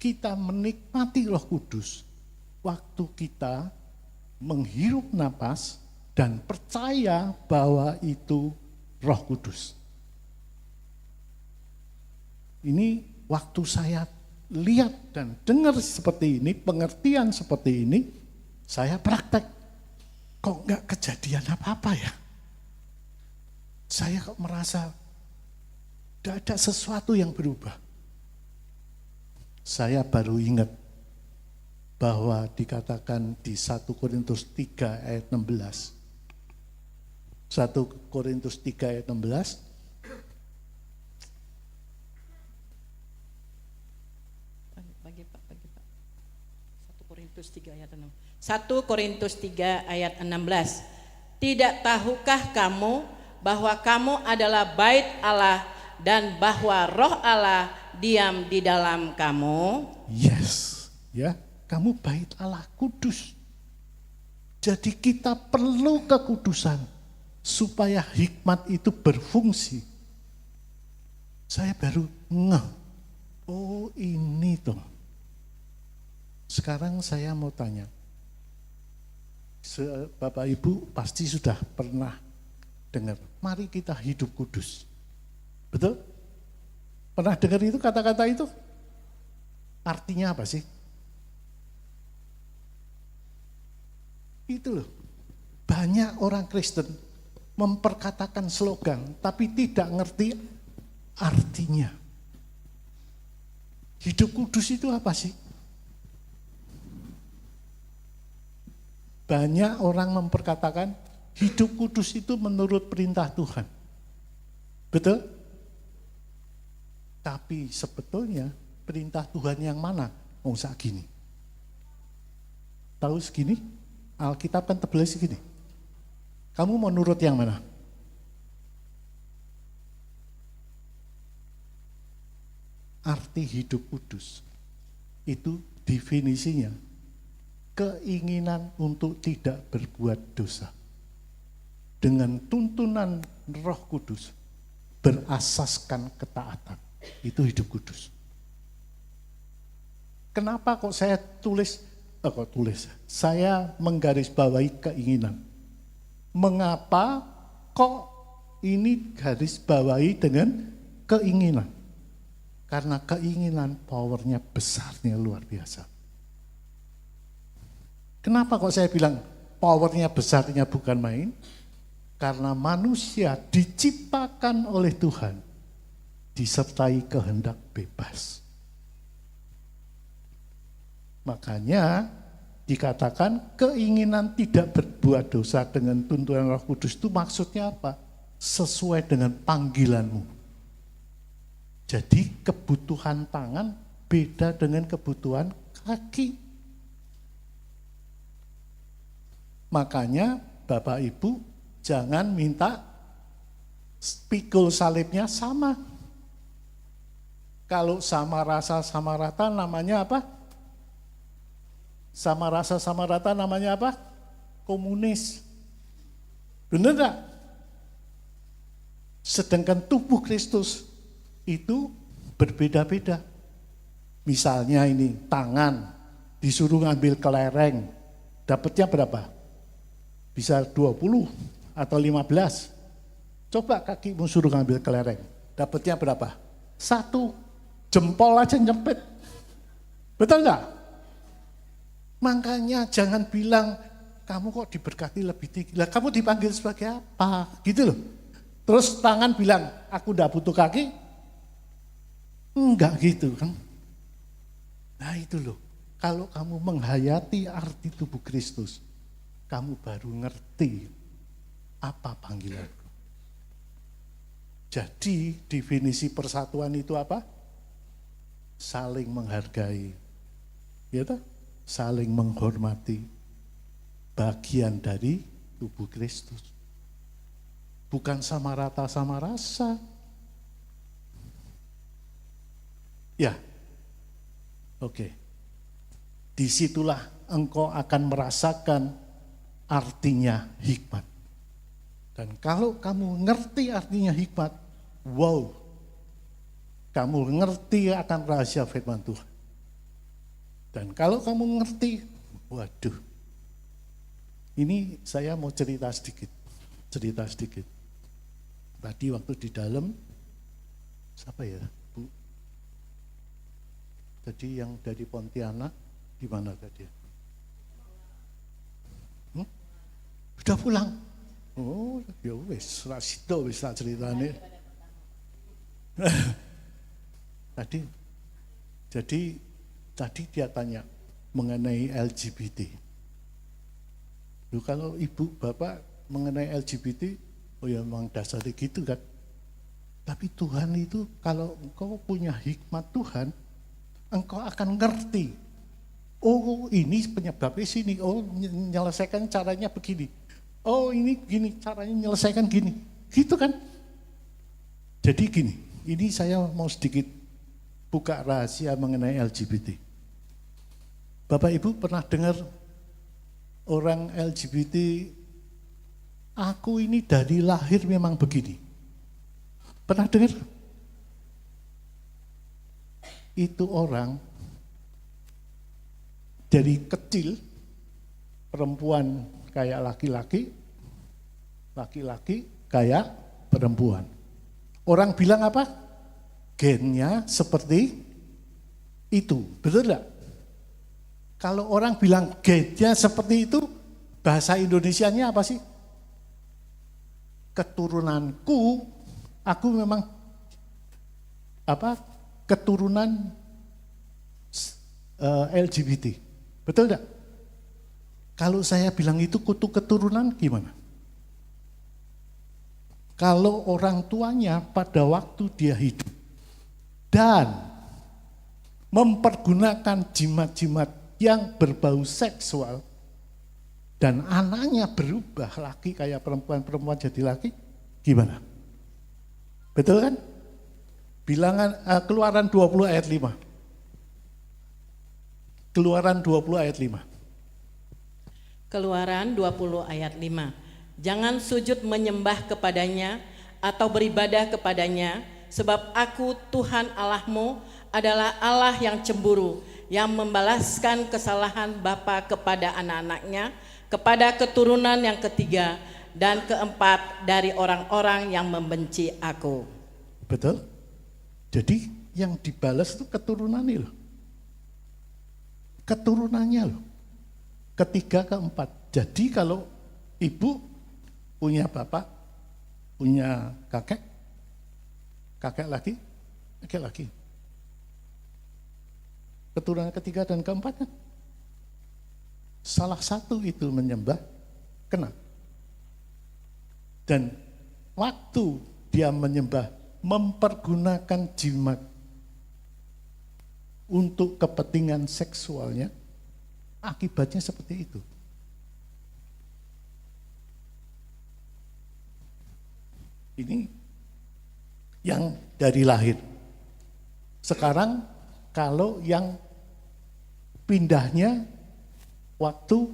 Kita menikmati Roh Kudus waktu kita menghirup napas dan percaya bahwa itu Roh Kudus. Ini waktu saya lihat dan dengar seperti ini, pengertian seperti ini, saya praktek. Kok enggak kejadian apa-apa ya? Saya kok merasa tidak ada sesuatu yang berubah. Saya baru ingat bahwa dikatakan di 1 Korintus 3 ayat 16. 1 Korintus 3 ayat 16. Bagi Pak. 1 Korintus 3 ayat 6. 1 Korintus 3 ayat 16. Tidak tahukah kamu bahwa kamu adalah bait Allah dan bahwa Roh Allah diam di dalam kamu? Yes, ya, kamu bait Allah kudus. Jadi kita perlu kekudusan supaya hikmat itu berfungsi. Saya baru ngeh, oh ini toh. Sekarang saya mau tanya, Bapak Ibu pasti sudah pernah dengar, mari kita hidup kudus. Betul? Pernah dengar itu kata-kata itu? Artinya apa sih? Itu loh, banyak orang Kristen memperkatakan slogan tapi tidak ngerti artinya. Hidup kudus itu apa sih? Banyak orang memperkatakan hidup kudus itu menurut perintah Tuhan. Betul? Tapi sebetulnya perintah Tuhan yang mana? Oh segini. Tahu segini? Alkitab kan tebelnya segini. Kamu mau nurut yang mana? Arti hidup kudus itu definisinya keinginan untuk tidak berbuat dosa dengan tuntunan Roh Kudus berasaskan ketaatan. Itu hidup kudus. Kenapa kok saya saya menggarisbawahi keinginan. Mengapa kok ini garis bawahi dengan keinginan? Karena keinginan powernya besarnya luar biasa. Kenapa kok saya bilang powernya besarnya bukan main? Karena manusia diciptakan oleh Tuhan disertai kehendak bebas. Makanya dikatakan keinginan tidak berbuat dosa dengan tuntunan Roh Kudus itu maksudnya apa? Sesuai dengan panggilanmu. Jadi kebutuhan tangan beda dengan kebutuhan kaki. Makanya Bapak Ibu jangan minta pikul salibnya sama. Kalau sama rasa sama rata namanya apa? Sama rasa sama rata namanya apa? Komunis. Benar enggak? Sedangkan tubuh Kristus itu berbeda-beda. Misalnya ini tangan, disuruh ngambil kelereng, dapatnya berapa? Bisa 20 atau 15. Coba kakimu suruh ngambil kelereng, dapatnya berapa? 1, jempol aja nyempit. Betul enggak? Makanya jangan bilang, kamu kok diberkati lebih tinggi. Lah kamu dipanggil sebagai apa? Gitu loh. Terus tangan bilang, aku udah butuh kaki. Enggak gitu kan. Nah itu loh. Kalau kamu menghayati arti tubuh Kristus, kamu baru ngerti apa panggilanku. Jadi definisi persatuan itu apa? Saling menghargai. Ya toh? Saling menghormati. Bagian dari tubuh Kristus. Bukan sama rata sama rasa. Ya, oke. Disitulah engkau akan merasakan artinya hikmat. Dan kalau kamu ngerti artinya hikmat, wow, kamu ngerti akan rahasia firman Tuhan. Dan kalau kamu ngerti, waduh, ini saya mau cerita sedikit. Tadi waktu di dalam, siapa ya, Bu? Tadi yang dari Pontianak, di mana tadi? Sudah pulang? Oh, ya wis, rasito wis tak ceritane. Tadi dia tanya mengenai LGBT. Loh, kalau ibu bapak mengenai LGBT, oh ya memang dasarnya gitu kan. Tapi Tuhan itu kalau engkau punya hikmat Tuhan, engkau akan ngerti. Oh ini penyebabnya sini, oh menyelesaikan caranya begini. Oh ini gini, caranya menyelesaikan gini. Gitu kan. Jadi gini, ini saya mau sedikit buka rahasia mengenai LGBT. Bapak Ibu pernah dengar orang LGBT, aku ini dari lahir memang begini. Pernah dengar? Itu orang dari kecil, perempuan kayak laki-laki, laki-laki kayak perempuan. Orang bilang apa? Gennya seperti itu, betul enggak? Kalau orang bilang gennya seperti itu, bahasa Indonesianya apa sih? Keturunanku, aku memang keturunan LGBT, betul enggak? Kalau saya bilang itu kutu keturunan gimana? Kalau orang tuanya pada waktu dia hidup dan mempergunakan jimat-jimat yang berbau seksual dan anaknya berubah laki kayak perempuan jadi laki, gimana? Betul kan? Keluaran 20 ayat 5. Keluaran 20 ayat 5. Keluaran 20 ayat 5. Jangan sujud menyembah kepadanya atau beribadah kepadanya, sebab aku Tuhan Allahmu adalah Allah yang cemburu, yang membalaskan kesalahan bapa kepada anak-anaknya, kepada keturunan yang ketiga dan keempat dari orang-orang yang membenci aku. Betul? Jadi yang dibalas itu keturunannya loh. Keturunannya loh. Ketiga, keempat. Jadi kalau ibu punya bapak, punya kakek, kakek lagi. Keturunan ketiga dan keempat kan? Salah satu itu menyembah, kena. Dan waktu dia menyembah, mempergunakan jimat untuk kepentingan seksualnya, akibatnya seperti itu. Ini yang dari lahir. Sekarang kalau yang pindahnya waktu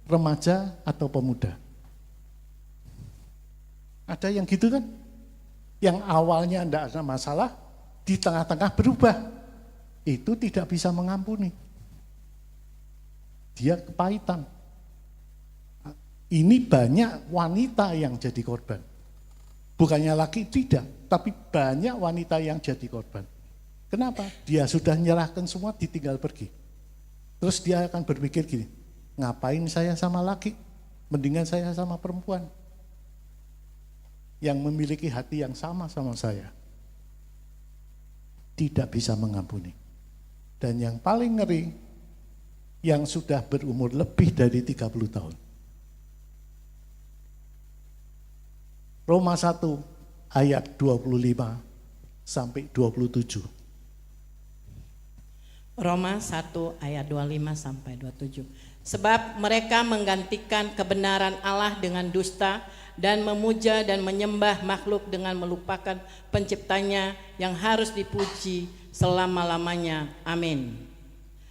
remaja atau pemuda. Ada yang gitu kan? Yang awalnya enggak ada masalah, di tengah-tengah berubah. itu tidak bisa mengampuni. Dia kepahitan. Ini banyak wanita yang jadi korban. Bukannya laki tidak, tapi banyak wanita yang jadi korban. Kenapa? Dia sudah menyerahkan semua, ditinggal pergi. Terus dia akan berpikir gini, ngapain saya sama laki? Mendingan saya sama perempuan yang memiliki hati yang sama saya. Tidak bisa mengampuni. Dan yang paling ngeri, yang sudah berumur lebih dari 30 tahun. Roma 1 ayat 25 sampai 27. Roma 1 ayat 25 sampai 27. Sebab mereka menggantikan kebenaran Allah dengan dusta dan memuja dan menyembah makhluk dengan melupakan penciptanya yang harus dipuji selama-lamanya. Amin.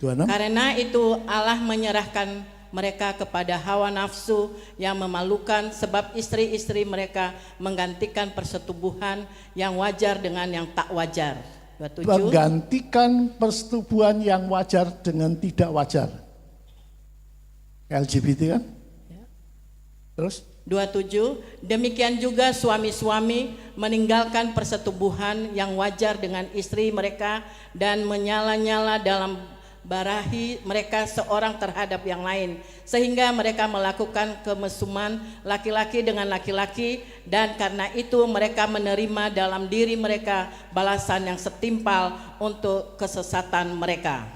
26. Karena itu Allah menyerahkan mereka kepada hawa nafsu yang memalukan, sebab istri-istri mereka menggantikan persetubuhan yang wajar dengan yang tak wajar. 27. Menggantikan persetubuhan yang wajar dengan tidak wajar. LGBT kan? Ya. Terus? 27. Demikian juga suami-suami meninggalkan persetubuhan yang wajar dengan istri mereka dan menyala-nyala dalam barahi mereka seorang terhadap yang lain, sehingga mereka melakukan kemesuman laki-laki dengan laki-laki, dan karena itu mereka menerima dalam diri mereka balasan yang setimpal untuk kesesatan mereka.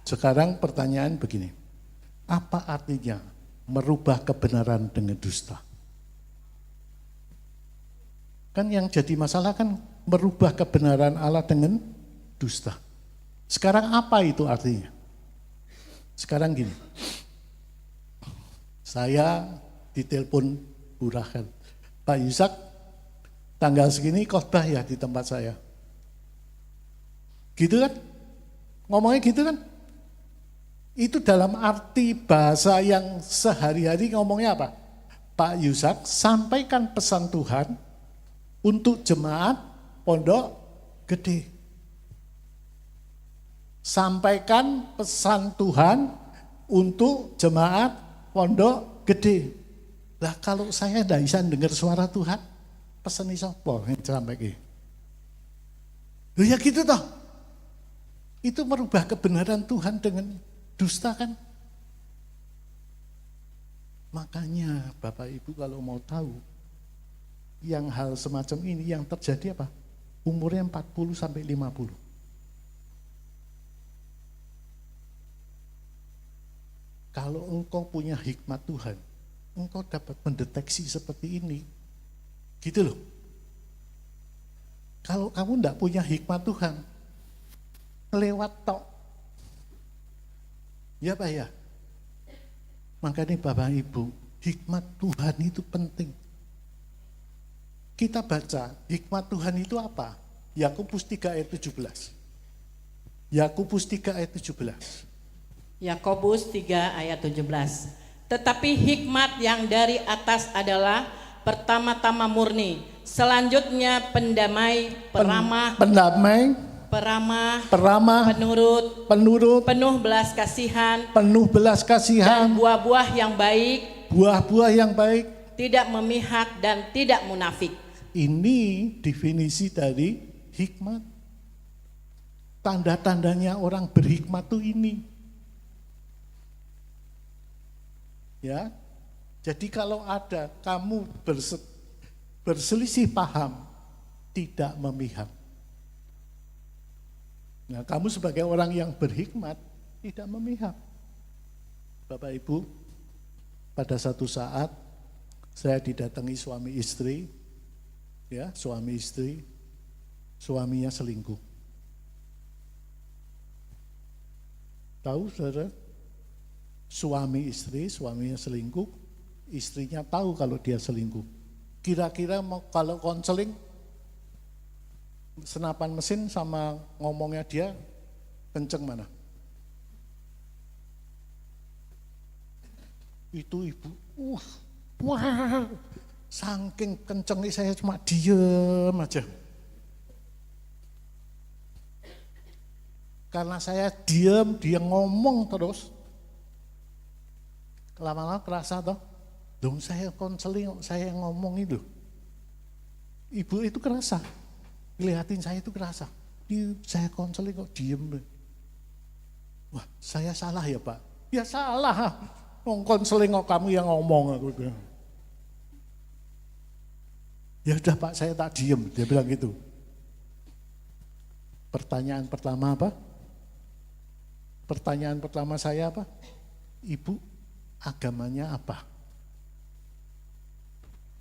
Sekarang pertanyaan begini, apa artinya merubah kebenaran dengan dusta? Kan yang jadi masalah kan merubah kebenaran Allah dengan dusta. Sekarang apa itu artinya? Sekarang gini, saya ditelepon Bu Rahel, Pak Yusak, tanggal segini khotbah ya di tempat saya. Gitu kan? Ngomongnya gitu kan? Itu dalam arti bahasa yang sehari-hari ngomongnya apa? Pak Yusak, sampaikan pesan Tuhan untuk jemaat Pondok Gede. Sampaikan pesan Tuhan untuk jemaat Pondok Gede. Lah kalau saya tidak bisa dengar suara Tuhan, pesan apa yang sampai ya gitu toh. Itu merubah kebenaran Tuhan dengan dusta kan. Makanya Bapak Ibu kalau mau tahu yang hal semacam ini yang terjadi apa? Umurnya 40 sampai 50. Kalau engkau punya hikmat Tuhan, engkau dapat mendeteksi seperti ini. Gitu loh. Kalau kamu tidak punya hikmat Tuhan, lewat tok. Ya Pak ya. Makanya Bapak Ibu, hikmat Tuhan itu penting. Kita baca, hikmat Tuhan itu apa? Yakobus 3 ayat 17. Yakobus 3 ayat 17. Yakobus 3 ayat 17. Tetapi hikmat yang dari atas adalah pertama-tama murni, selanjutnya pendamai, peramah, penurut, penuh belas kasihan, dan buah-buah yang baik, tidak memihak dan tidak munafik. Ini definisi dari hikmat. Tanda-tandanya orang berhikmat itu ini. Ya, jadi kalau ada kamu berselisih paham, tidak memihak. Nah, kamu sebagai orang yang berhikmat, tidak memihak. Bapak Ibu, pada satu saat saya didatangi suami istri, ya suami istri, suaminya selingkuh. Tahu saudara? Suami istri, suaminya selingkuh, istrinya tahu kalau dia selingkuh. Kira-kira mau kalau konseling, senapan mesin sama ngomongnya dia kenceng mana? Itu ibu, wah, saking kencengnya saya cuma diem aja. Karena saya diam, dia ngomong terus. Lama-lama kerasa toh, dong saya konseling, saya ngomong itu. Ibu itu kerasa, lihatin saya itu kerasa. Saya konseling kok diem. Wah, saya salah ya Pak? Ya salah, konseling kok kamu yang ngomong. Aku bilang. Ya udah Pak, saya tak diem, dia bilang gitu. Pertanyaan pertama apa? Pertanyaan pertama saya apa? Ibu, agamanya apa?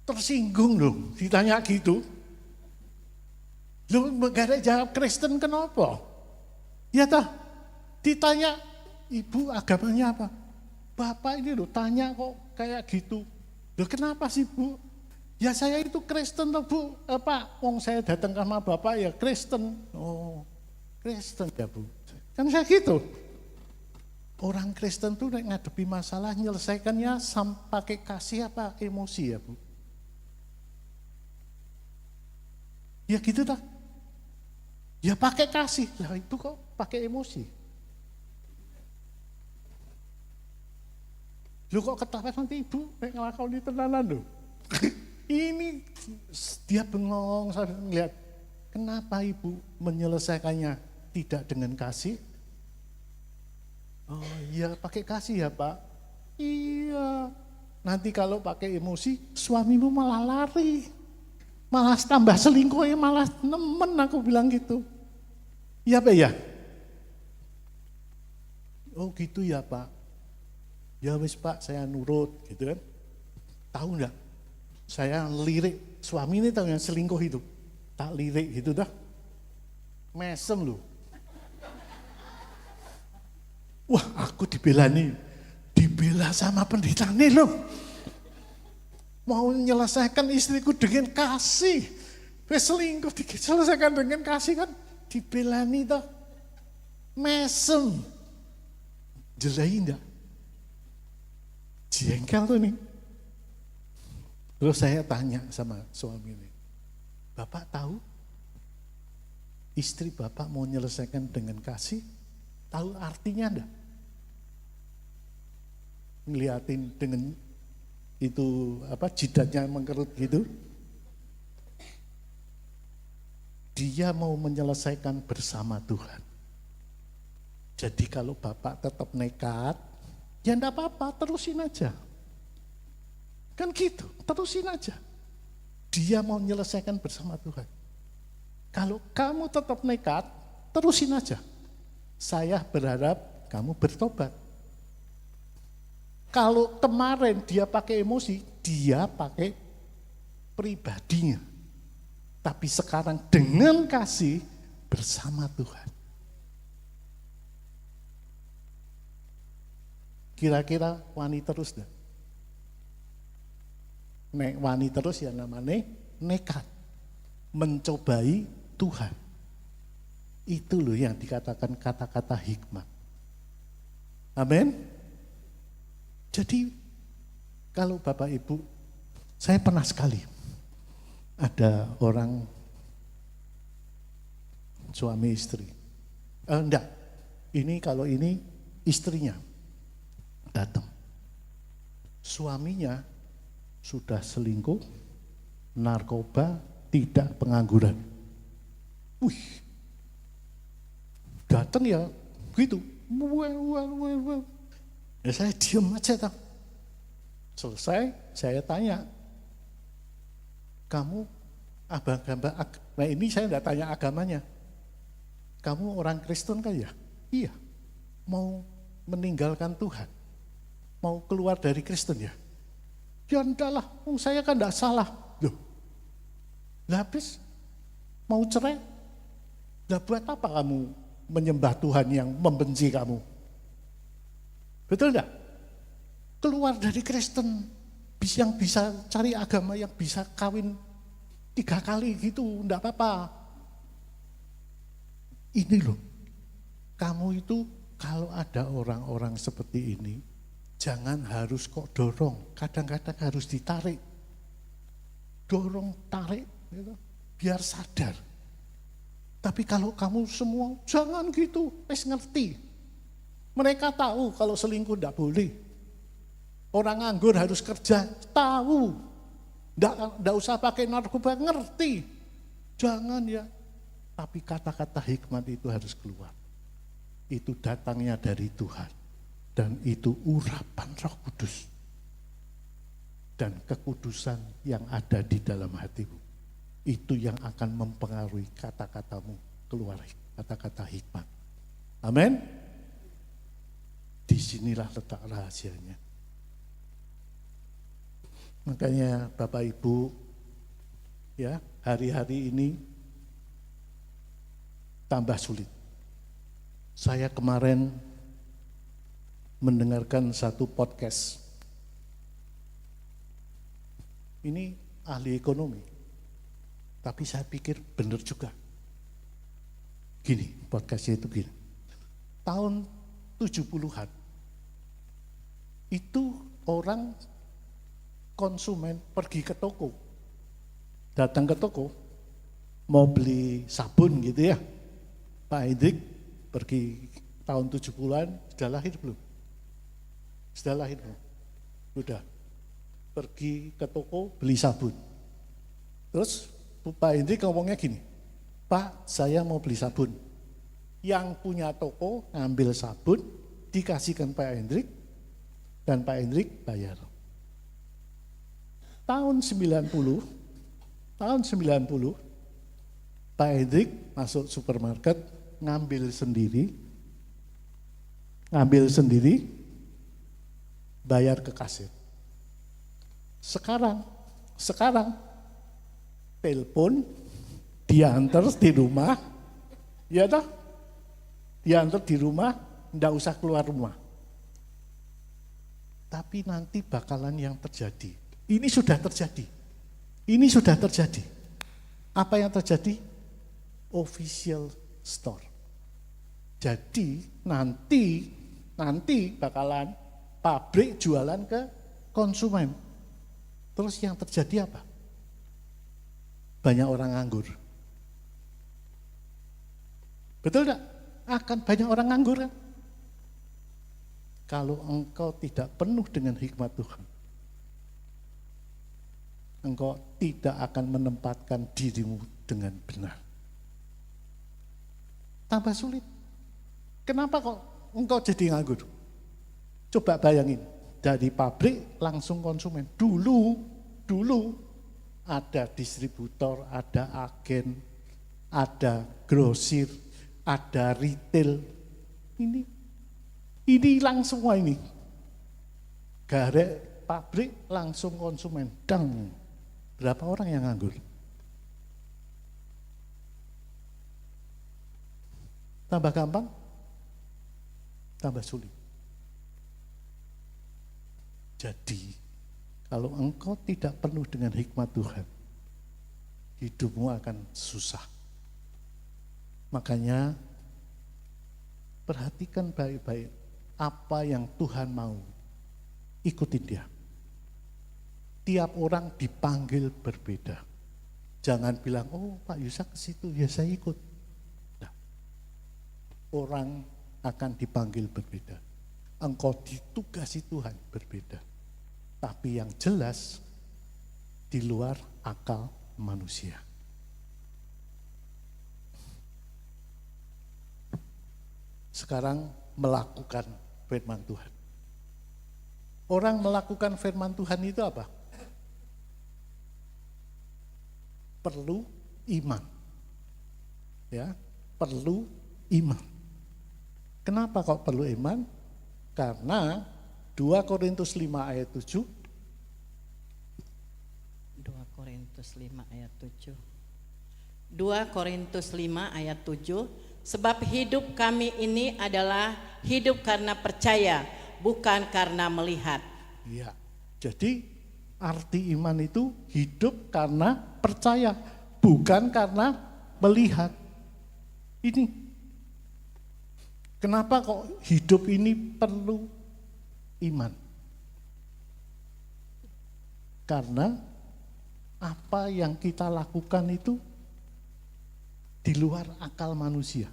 Tersinggung loh, ditanya gitu. Loh, gak ada jawab Kristen kenapa? Ya toh, ditanya, ibu agamanya apa? Bapak ini loh, tanya kok kayak gitu. Loh kenapa sih Bu? Ya saya itu Kristen toh Bu. Pak, wong saya datang ke rumah Bapak ya Kristen. Oh, Kristen ya Bu. Kan saya gitu. Orang Kristen tuh ngadepi masalah nyelesaikannya pakai kasih apa emosi ya Bu? Ya gitu dah. Ya pakai kasih, lah itu kok pakai emosi. Lu kok ketawa nanti ibu, ngelakoni tenanan lu. Ini dia bengong, saya melihat, kenapa ibu menyelesaikannya tidak dengan kasih? Oh iya pakai kasih ya Pak. Iya, nanti kalau pakai emosi, suamimu malah lari. Malah tambah selingkuh ya, malah nemen aku bilang gitu. Iya Pak ya? Oh gitu ya Pak. Ya wis Pak, saya nurut gitu kan. Tahu enggak? Saya lirik, suami ini tahu yang selingkuh itu. Tak lirik gitu dah. Mesem loh. Wah aku dibela nih. Dibela sama pendeta nih loh. Mau menyelesaikan istriku dengan kasih. Selingkuh diselesaikan dengan kasih kan. Dibelani toh. Mesem. Jelai enggak? Jengkel tuh nih. Terus saya tanya sama suami ini. Bapak tahu? Istri Bapak mau menyelesaikan dengan kasih? Tahu artinya enggak? Ngeliatin dengan itu jidatnya mengkerut gitu. Dia mau menyelesaikan bersama Tuhan. Jadi kalau Bapak tetap nekat, ya enggak apa-apa, terusin aja. Kan gitu, terusin aja. Dia mau menyelesaikan bersama Tuhan. Kalau kamu tetap nekat, terusin aja. Saya berharap kamu bertobat. Kalau kemarin dia pakai emosi, dia pakai pribadinya. Tapi sekarang dengan kasih bersama Tuhan. Kira-kira wani terus dah. Wani terus ya namanya nekat. Mencobai Tuhan. Itu loh yang dikatakan kata-kata hikmat. Amin. Jadi kalau Bapak Ibu, saya pernah sekali ada orang suami istri. Enggak, ini kalau ini istrinya datang. Suaminya sudah selingkuh, narkoba, tidak pengangguran. Wih, datang ya gitu. Ya saya diam aja tak. Selesai, saya tanya, kamu agama, nah ini saya enggak tanya agamanya. Kamu orang Kristen kan ya? Iya. Mau meninggalkan Tuhan, mau keluar dari Kristen ya? Ya enggak lah, saya kan enggak salah. Loh, habis mau cerai? Lah buat apa kamu menyembah Tuhan yang membenci kamu? Betul enggak? Keluar dari Kristen, yang bisa cari agama yang bisa kawin 3 kali gitu, enggak apa-apa. Ini loh, kamu itu kalau ada orang-orang seperti ini, jangan harus kok dorong, kadang-kadang harus ditarik. Dorong, tarik, gitu, biar sadar. Tapi kalau kamu semua, jangan gitu, wis ngerti. Mereka tahu kalau selingkuh tidak boleh. Orang nganggur harus kerja, tahu. Tidak usah pakai narkoba, ngerti. Jangan ya. Tapi kata-kata hikmat itu harus keluar. Itu datangnya dari Tuhan. Dan itu urapan Roh Kudus. Dan kekudusan yang ada di dalam hatimu. Itu yang akan mempengaruhi kata-katamu keluar, kata-kata hikmat. Amin. Disinilah letak rahasianya. Makanya Bapak Ibu, ya, hari-hari ini tambah sulit. Saya kemarin mendengarkan satu podcast. Ini ahli ekonomi. Tapi saya pikir benar juga. Gini, podcastnya itu gini. Tahun 70-an, itu orang konsumen pergi ke toko. Datang ke toko, mau beli sabun gitu ya. Pak Hendrik pergi tahun 70-an, sudah lahir belum? Sudah lahir belum? Sudah. Pergi ke toko, beli sabun. Terus Pak Hendrik ngomongnya gini, Pak, saya mau beli sabun. Yang punya toko ngambil sabun, dikasihkan Pak Hendrik, dan Pak Hendrik bayar. Tahun 90, Pak Hendrik masuk supermarket, ngambil sendiri, bayar ke kasir. Sekarang, telepon, diantar di rumah, ya toh? Diantar di rumah, enggak usah keluar rumah. Tapi nanti bakalan yang terjadi. Ini sudah terjadi. Apa yang terjadi? Official store. Jadi nanti bakalan pabrik jualan ke konsumen. Terus yang terjadi apa? Banyak orang nganggur. Betul enggak? Akan banyak orang nganggur kan? Kalau engkau tidak penuh dengan hikmat Tuhan, engkau tidak akan menempatkan dirimu dengan benar. Tambah sulit. Kenapa kok engkau jadi nganggur? Coba bayangin, dari pabrik langsung konsumen. Dulu ada distributor, ada agen, ada grosir, ada retail. Ini hilang semua ini. Garek pabrik langsung konsumen. Dang. Berapa orang yang nganggur? Tambah gampang, tambah sulit. Jadi, kalau engkau tidak penuh dengan hikmat Tuhan, hidupmu akan susah. Makanya, perhatikan baik-baik apa yang Tuhan mau. Ikutin dia. Tiap orang dipanggil berbeda. Jangan bilang, oh Pak Yusak ke situ, ya saya ikut. Nah, orang akan dipanggil berbeda. Engkau ditugasi Tuhan berbeda. Tapi yang jelas di luar akal manusia. Sekarang melakukan firman Tuhan. Orang melakukan firman Tuhan itu apa? Perlu iman. Ya, perlu iman. Kenapa kok perlu iman? Karena 2 Korintus 5 ayat 7. 2 Korintus 5 ayat 7. 2 Korintus 5 ayat 7. Sebab hidup kami ini adalah hidup karena percaya, bukan karena melihat. Ya, jadi arti iman itu hidup karena percaya, bukan karena melihat. Ini kenapa kok hidup ini perlu iman? Karena apa yang kita lakukan itu di luar akal manusia,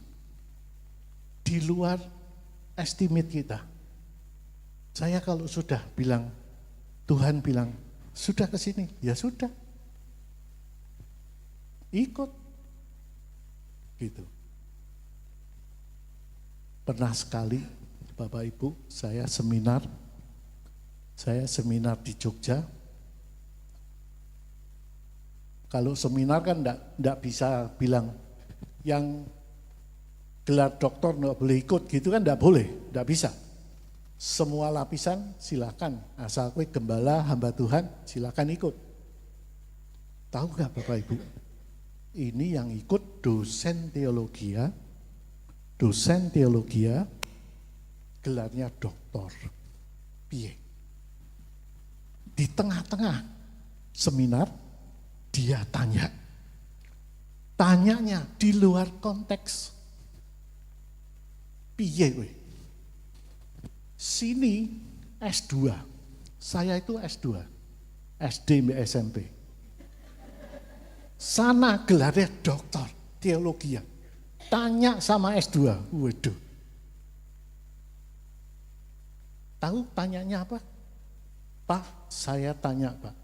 di luar estimate kita. Saya kalau sudah bilang, Tuhan bilang, sudah ke sini, ya sudah. Ikut. Gitu. Pernah sekali, Bapak Ibu, saya seminar di Jogja. Kalau seminar kan enggak bisa bilang yang gelar doktor enggak boleh ikut gitu kan, enggak boleh, enggak bisa. Semua lapisan silakan, asal kue gembala hamba Tuhan silakan ikut. Tahu enggak Bapak Ibu? Ini yang ikut dosen teologia, gelarnya doktor. Piye? Di tengah-tengah seminar, dia tanyanya di luar konteks. Piye we? Sini S2, saya itu S2, SD sampai SMP. Sana gelarnya doktor teologi. Tanya sama S2, waduh. Tahu tanyanya apa? Pak, saya tanya Pak.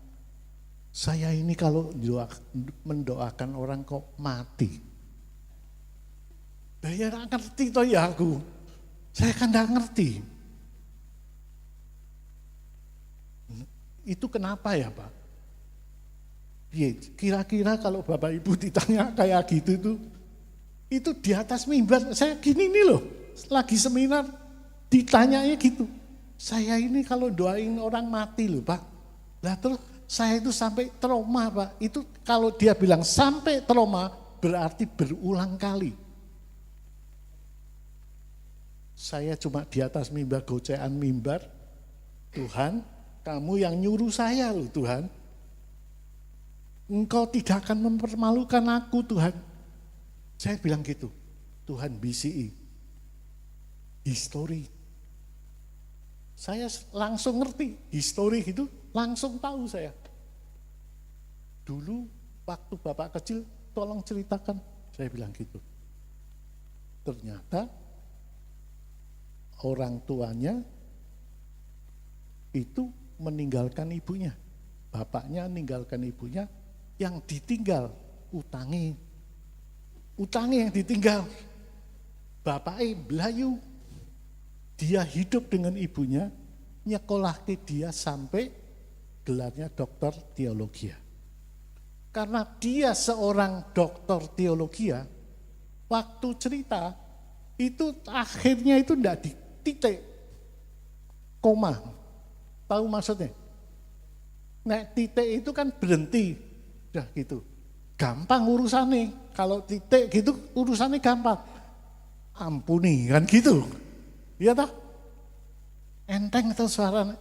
Saya ini kalau mendoakan orang kok mati. Ya nggak ngerti toh ya aku. Saya kan nggak ngerti. Itu kenapa ya Pak? Kira-kira kalau Bapak Ibu ditanya kayak gitu tuh, itu di atas mimbar, saya gini nih loh, lagi seminar, ditanyanya gitu. Saya ini kalau doain orang mati loh Pak. Lah terus saya itu sampai trauma Pak. Itu kalau dia bilang sampai trauma, berarti berulang kali. Saya cuma di atas mimbar, gocean mimbar, Tuhan, kamu yang nyuruh saya loh Tuhan. Engkau tidak akan mempermalukan aku Tuhan. Saya bilang gitu, Tuhan BCI, history. Saya langsung ngerti, history itu langsung tahu saya. Dulu waktu Bapak kecil, tolong ceritakan, saya bilang gitu. Ternyata orang tuanya itu meninggalkan ibunya. Bapaknya meninggalkan ibunya, yang ditinggal utangi yang ditinggal. Bapaknya belayu, dia hidup dengan ibunya, nyekolahke dia sampai gelarnya doktor teologi. Karena dia seorang doktor teologi, waktu cerita itu akhirnya itu enggak di titik koma. Tahu maksudnya? Nek titik itu kan berhenti, udah gitu. Gampang urusannya, kalau titik gitu urusannya gampang. Ampuni kan gitu, iya toh? Enteng atau suara.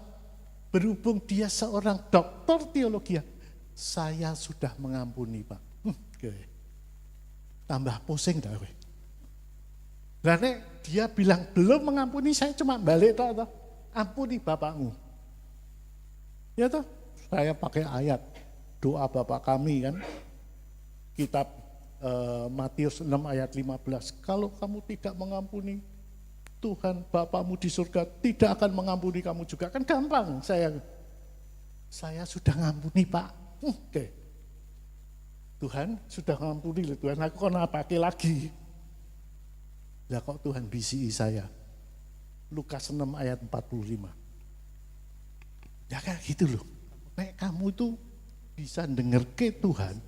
Berhubung dia seorang doktor teologi, saya sudah mengampuni Pak. Tambah pusing dah weh. Karena dia bilang belum mengampuni, saya cuma balik toh, ampuni bapakmu. Ya toh, saya pakai ayat doa Bapa kami kan, kitab Matius 6 ayat 15. Kalau kamu tidak mengampuni, Tuhan Bapamu di surga tidak akan mengampuni kamu juga. Kan gampang, saya sudah ngampuni Pak. Oke. Tuhan sudah ngampuni loh Tuhan, aku kena pakai lagi. Lah kok Tuhan BCI saya. Lukas 6 ayat 45. Ya kayak gitu loh. Nek kamu itu bisa denger ke Tuhan,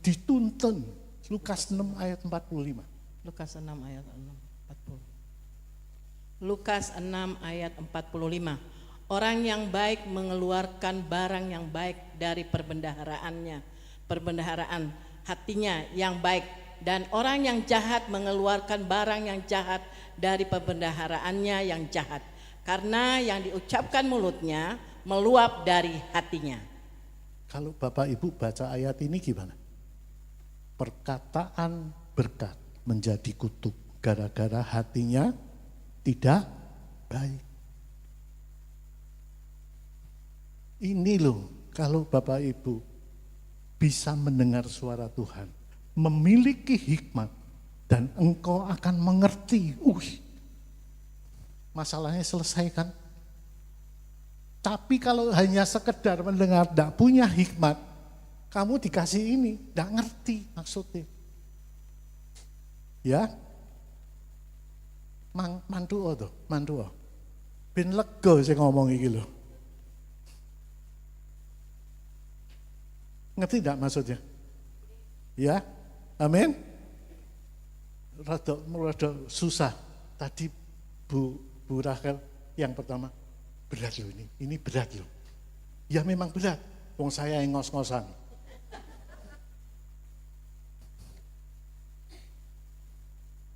dituntun. Lukas 6 ayat 45. Lukas 6 ayat 40. Lukas 6 ayat 45. Orang yang baik mengeluarkan barang yang baik dari perbendaharaan hatinya yang baik, dan orang yang jahat mengeluarkan barang yang jahat dari pembendaharaannya yang jahat, karena yang diucapkan mulutnya meluap dari hatinya. Kalau Bapak Ibu baca ayat ini gimana? Perkataan berkat menjadi kutuk gara-gara hatinya tidak baik. Ini loh, kalau Bapak Ibu bisa mendengar suara Tuhan, memiliki hikmat dan engkau akan mengerti. Masalahnya selesai kan? Tapi kalau hanya sekedar mendengar, tidak punya hikmat, kamu dikasih ini, tidak ngerti maksudnya. Ya, mantua tuh, mantua. Ben lega saya ngomong iki lho. Ngerti tidak maksudnya? Ya, amin. Rada susah. Tadi Bu Rahel yang pertama, berat loh ini berat loh. Ya memang berat, wong saya yang ngos-ngosan.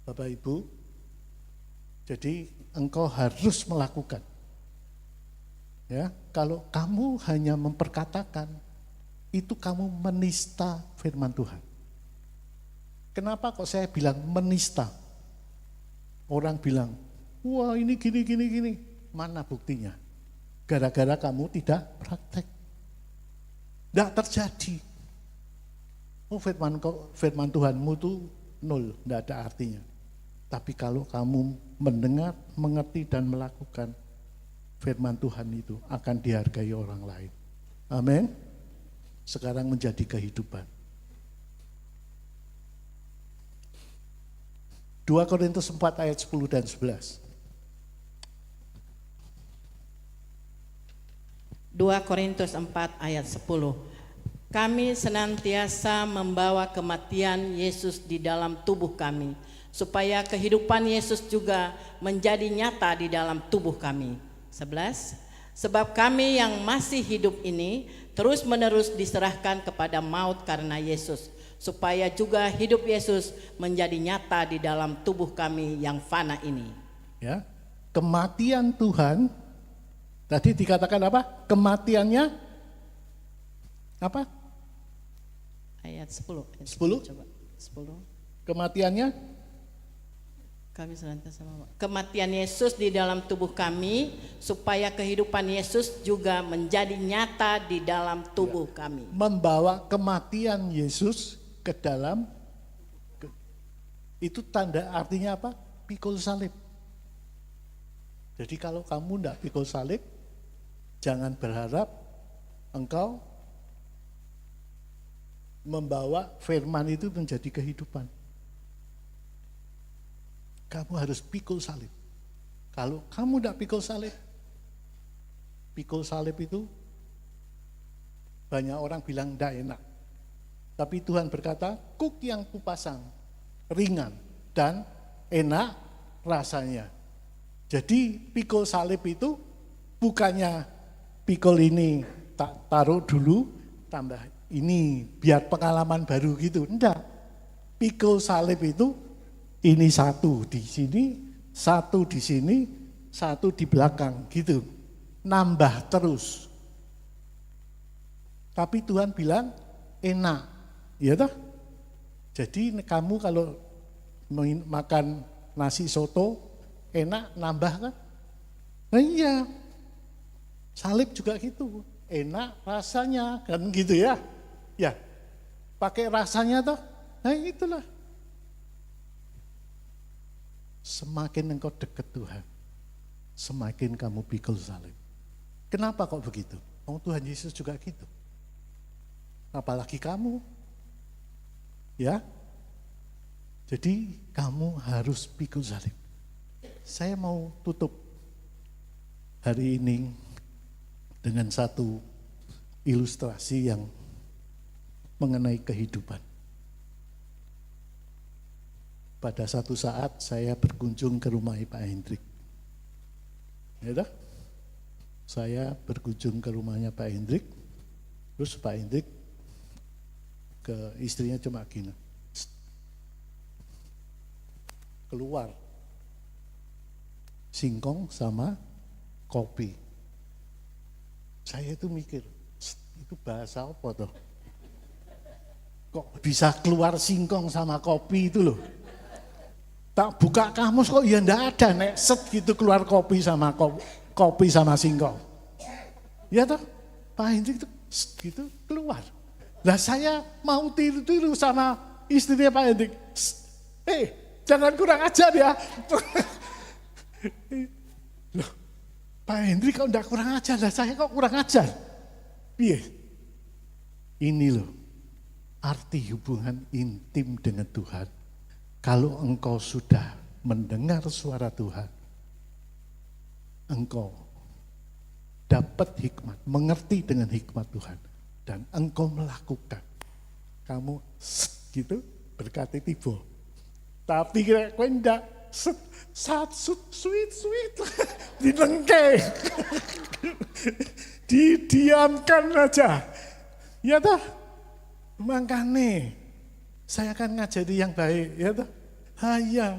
Bapak Ibu, jadi engkau harus melakukan. Ya, kalau kamu hanya memperkatakan, itu kamu menista firman Tuhan. Kenapa kok saya bilang menista? Orang bilang, wah ini gini. Mana buktinya? Gara-gara kamu tidak praktek. Tidak terjadi. Oh firman Tuhanmu itu nol, tidak ada artinya. Tapi kalau kamu mendengar, mengerti dan melakukan, firman Tuhan itu akan dihargai orang lain. Amin. Sekarang menjadi kehidupan. 2 Korintus 4 ayat 10 dan 11. 2 Korintus 4 ayat 10. Kami senantiasa membawa kematian Yesus di dalam tubuh kami, supaya kehidupan Yesus juga menjadi nyata di dalam tubuh kami. 11. Sebab kami yang masih hidup ini terus-menerus diserahkan kepada maut karena Yesus, supaya juga hidup Yesus menjadi nyata di dalam tubuh kami yang fana ini. Ya, kematian Tuhan, tadi dikatakan apa? Kematiannya apa? Ayat 10. 10? Coba 10. Kematiannya Kami senantiasa kematian Yesus di dalam tubuh kami, supaya kehidupan Yesus juga menjadi nyata di dalam tubuh kami. Membawa kematian Yesus ke dalam, itu tanda artinya apa? Pikul salib. Jadi kalau kamu tidak pikul salib, jangan berharap engkau membawa firman itu menjadi kehidupan. Kamu harus pikul salib. Kalau kamu tidak pikul salib itu banyak orang bilang tidak enak. Tapi Tuhan berkata, kuk yang kupasang ringan dan enak rasanya. Jadi pikul salib itu bukannya pikul ini tak taruh dulu tambah ini biar pengalaman baru gitu. Enggak. Pikul salib itu ini satu di sini, satu di sini, satu di belakang gitu. Nambah terus. Tapi Tuhan bilang enak. Ya toh? Jadi kamu kalau makan nasi soto enak nambah kan? Nah iya. Salib juga gitu. Enak rasanya kan gitu ya. Ya. Pakai rasanya toh. Nah itulah. Semakin engkau dekat Tuhan, semakin kamu pikul salib. Kenapa kok begitu? Oh Tuhan Yesus juga gitu. Apalagi kamu. Ya. Jadi kamu harus pikul salib. Saya mau tutup hari ini dengan satu ilustrasi yang mengenai kehidupan. Pada satu saat saya berkunjung ke rumah Pak Hendrik. Ya dah? Saya berkunjung ke rumahnya Pak Hendrik. Terus Pak Hendrik ke istrinya cuma gini. Keluar singkong sama kopi. Saya itu mikir, itu bahasa apa toh? Kok bisa keluar singkong sama kopi itu loh? Tak buka kamus kok ya ndak ada nek set gitu keluar kopi sama singkong. Ya toh, Pak Hendrik itu gitu keluar. Lah saya mau tiru-tiru sama istrinya Pak Hendrik, jangan kurang ajar ya. Loh, Pak Hendrik kok enggak kurang ajar, lah saya kok kurang ajar. Iya. Ini loh, arti hubungan intim dengan Tuhan. Kalau engkau sudah mendengar suara Tuhan, engkau dapat hikmat, mengerti dengan hikmat Tuhan, dan engkau melakukan. Kamu gitu berkati tiba. Tapi kira kowe ndak sweet dilengke. Didiamkan aja. Ya toh? Makanya saya akan ngajari yang baik, ya toh? Haya.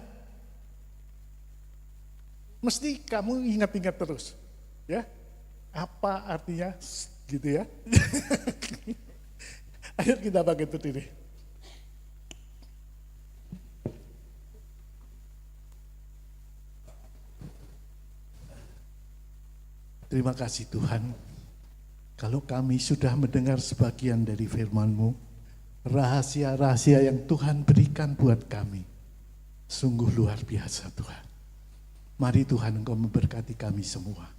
Mesti kamu ingat-ingat terus. Ya. Apa artinya gitu ya? Ayo kita bangkit berdiri. Terima kasih Tuhan, kalau kami sudah mendengar sebagian dari firman-Mu, rahasia-rahasia yang Tuhan berikan buat kami, sungguh luar biasa Tuhan. Mari Tuhan Engkau memberkati kami semua,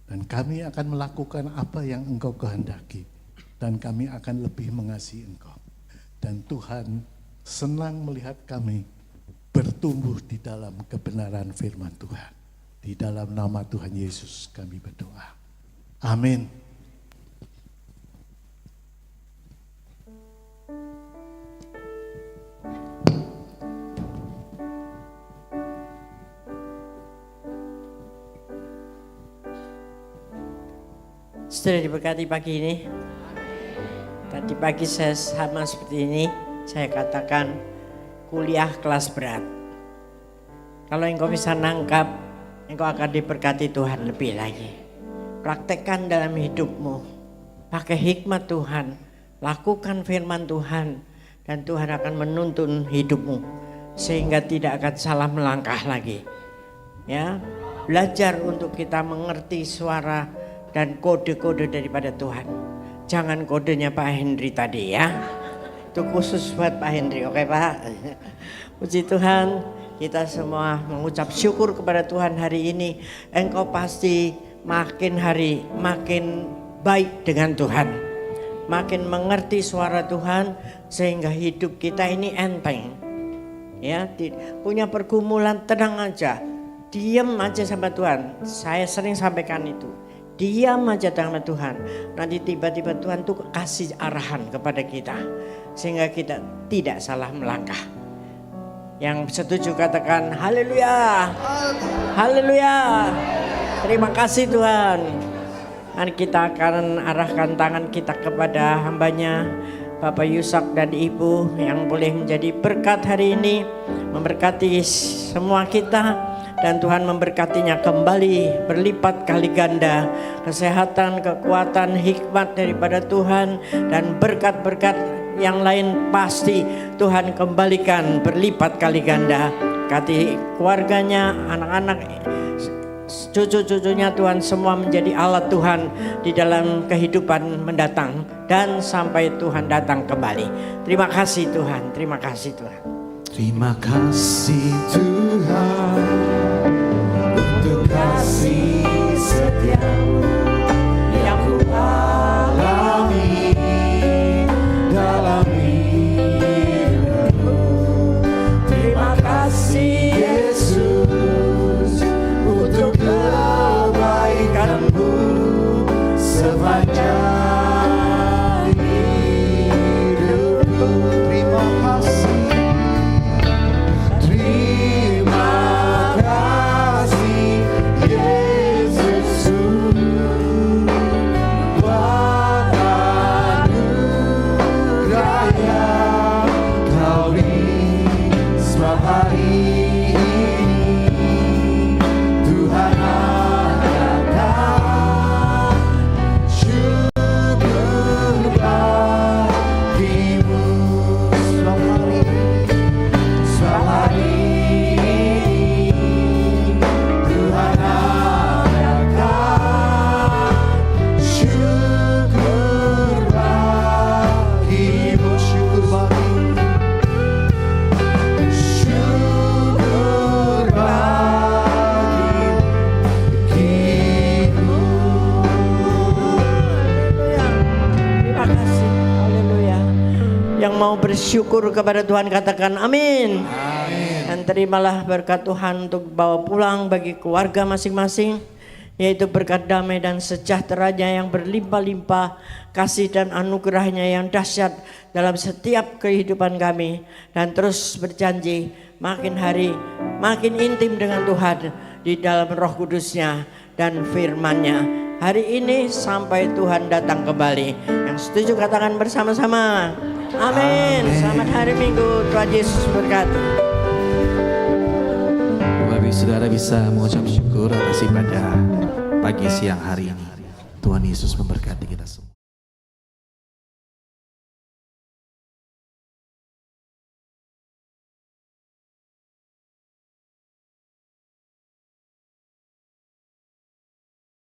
dan kami akan melakukan apa yang Engkau kehendaki, dan kami akan lebih mengasihi Engkau. Dan Tuhan senang melihat kami bertumbuh di dalam kebenaran firman Tuhan. Di dalam nama Tuhan Yesus kami berdoa. Amin. Sudah diberkati pagi ini. Tadi pagi saya sama seperti ini, saya katakan kuliah kelas berat. Kalau engkau bisa nangkap, engkau akan diberkati Tuhan lebih lagi. Praktekkan dalam hidupmu, pakai hikmat Tuhan, lakukan firman Tuhan, dan Tuhan akan menuntun hidupmu sehingga tidak akan salah melangkah lagi. Ya, belajar untuk kita mengerti suara dan kode-kode daripada Tuhan. Jangan kodenya Pak Henry tadi ya. Itu khusus buat Pak Henry, oke Pak? Puji Tuhan, kita semua mengucap syukur kepada Tuhan hari ini. Engkau pasti makin hari makin baik dengan Tuhan. Makin mengerti suara Tuhan sehingga hidup kita ini enteng. Ya, punya pergumulan tenang aja. Diam aja sama Tuhan. Saya sering sampaikan itu. Diam aja sama Tuhan. Nanti tiba-tiba Tuhan tuh kasih arahan kepada kita. Sehingga kita tidak salah melangkah. Yang setuju katakan haleluya. Haleluya. Terima kasih Tuhan. Mari kita akan arahkan tangan kita kepada hambanya Bapak Yusak dan Ibu yang boleh menjadi berkat hari ini. Memberkati semua kita. Dan Tuhan memberkatinya kembali berlipat kali ganda. Kesehatan, kekuatan, hikmat daripada Tuhan. Dan berkat-berkat yang lain pasti Tuhan kembalikan berlipat kali ganda. Kati keluarganya, anak-anak, cucu-cucunya Tuhan semua menjadi alat Tuhan di dalam kehidupan mendatang. Dan sampai Tuhan datang kembali. Terima kasih Tuhan, terima kasih Tuhan. Terima kasih Tuhan untuk kasih setiamu yang ku alami dalam hidupku. Terima kasih Yesus untuk kebaikanmu sepanjang hidupku. Terima kasih. Hari syukur kepada Tuhan, katakan amin. Dan terimalah berkat Tuhan untuk bawa pulang bagi keluarga masing-masing, yaitu berkat damai dan sejahteranya yang berlimpah-limpah, kasih dan anugerahnya yang dahsyat dalam setiap kehidupan kami, dan terus berjanji makin hari makin intim dengan Tuhan di dalam Roh Kudus-Nya dan firman-Nya hari ini sampai Tuhan datang kembali. Yang setuju katakan bersama-sama amin. Selamat hari Minggu, Tuhan Yesus berkati. Bapak Saudara bisa mengucap syukur atas ibadah pagi siang hari ini. Tuhan Yesus memberkati kita semua.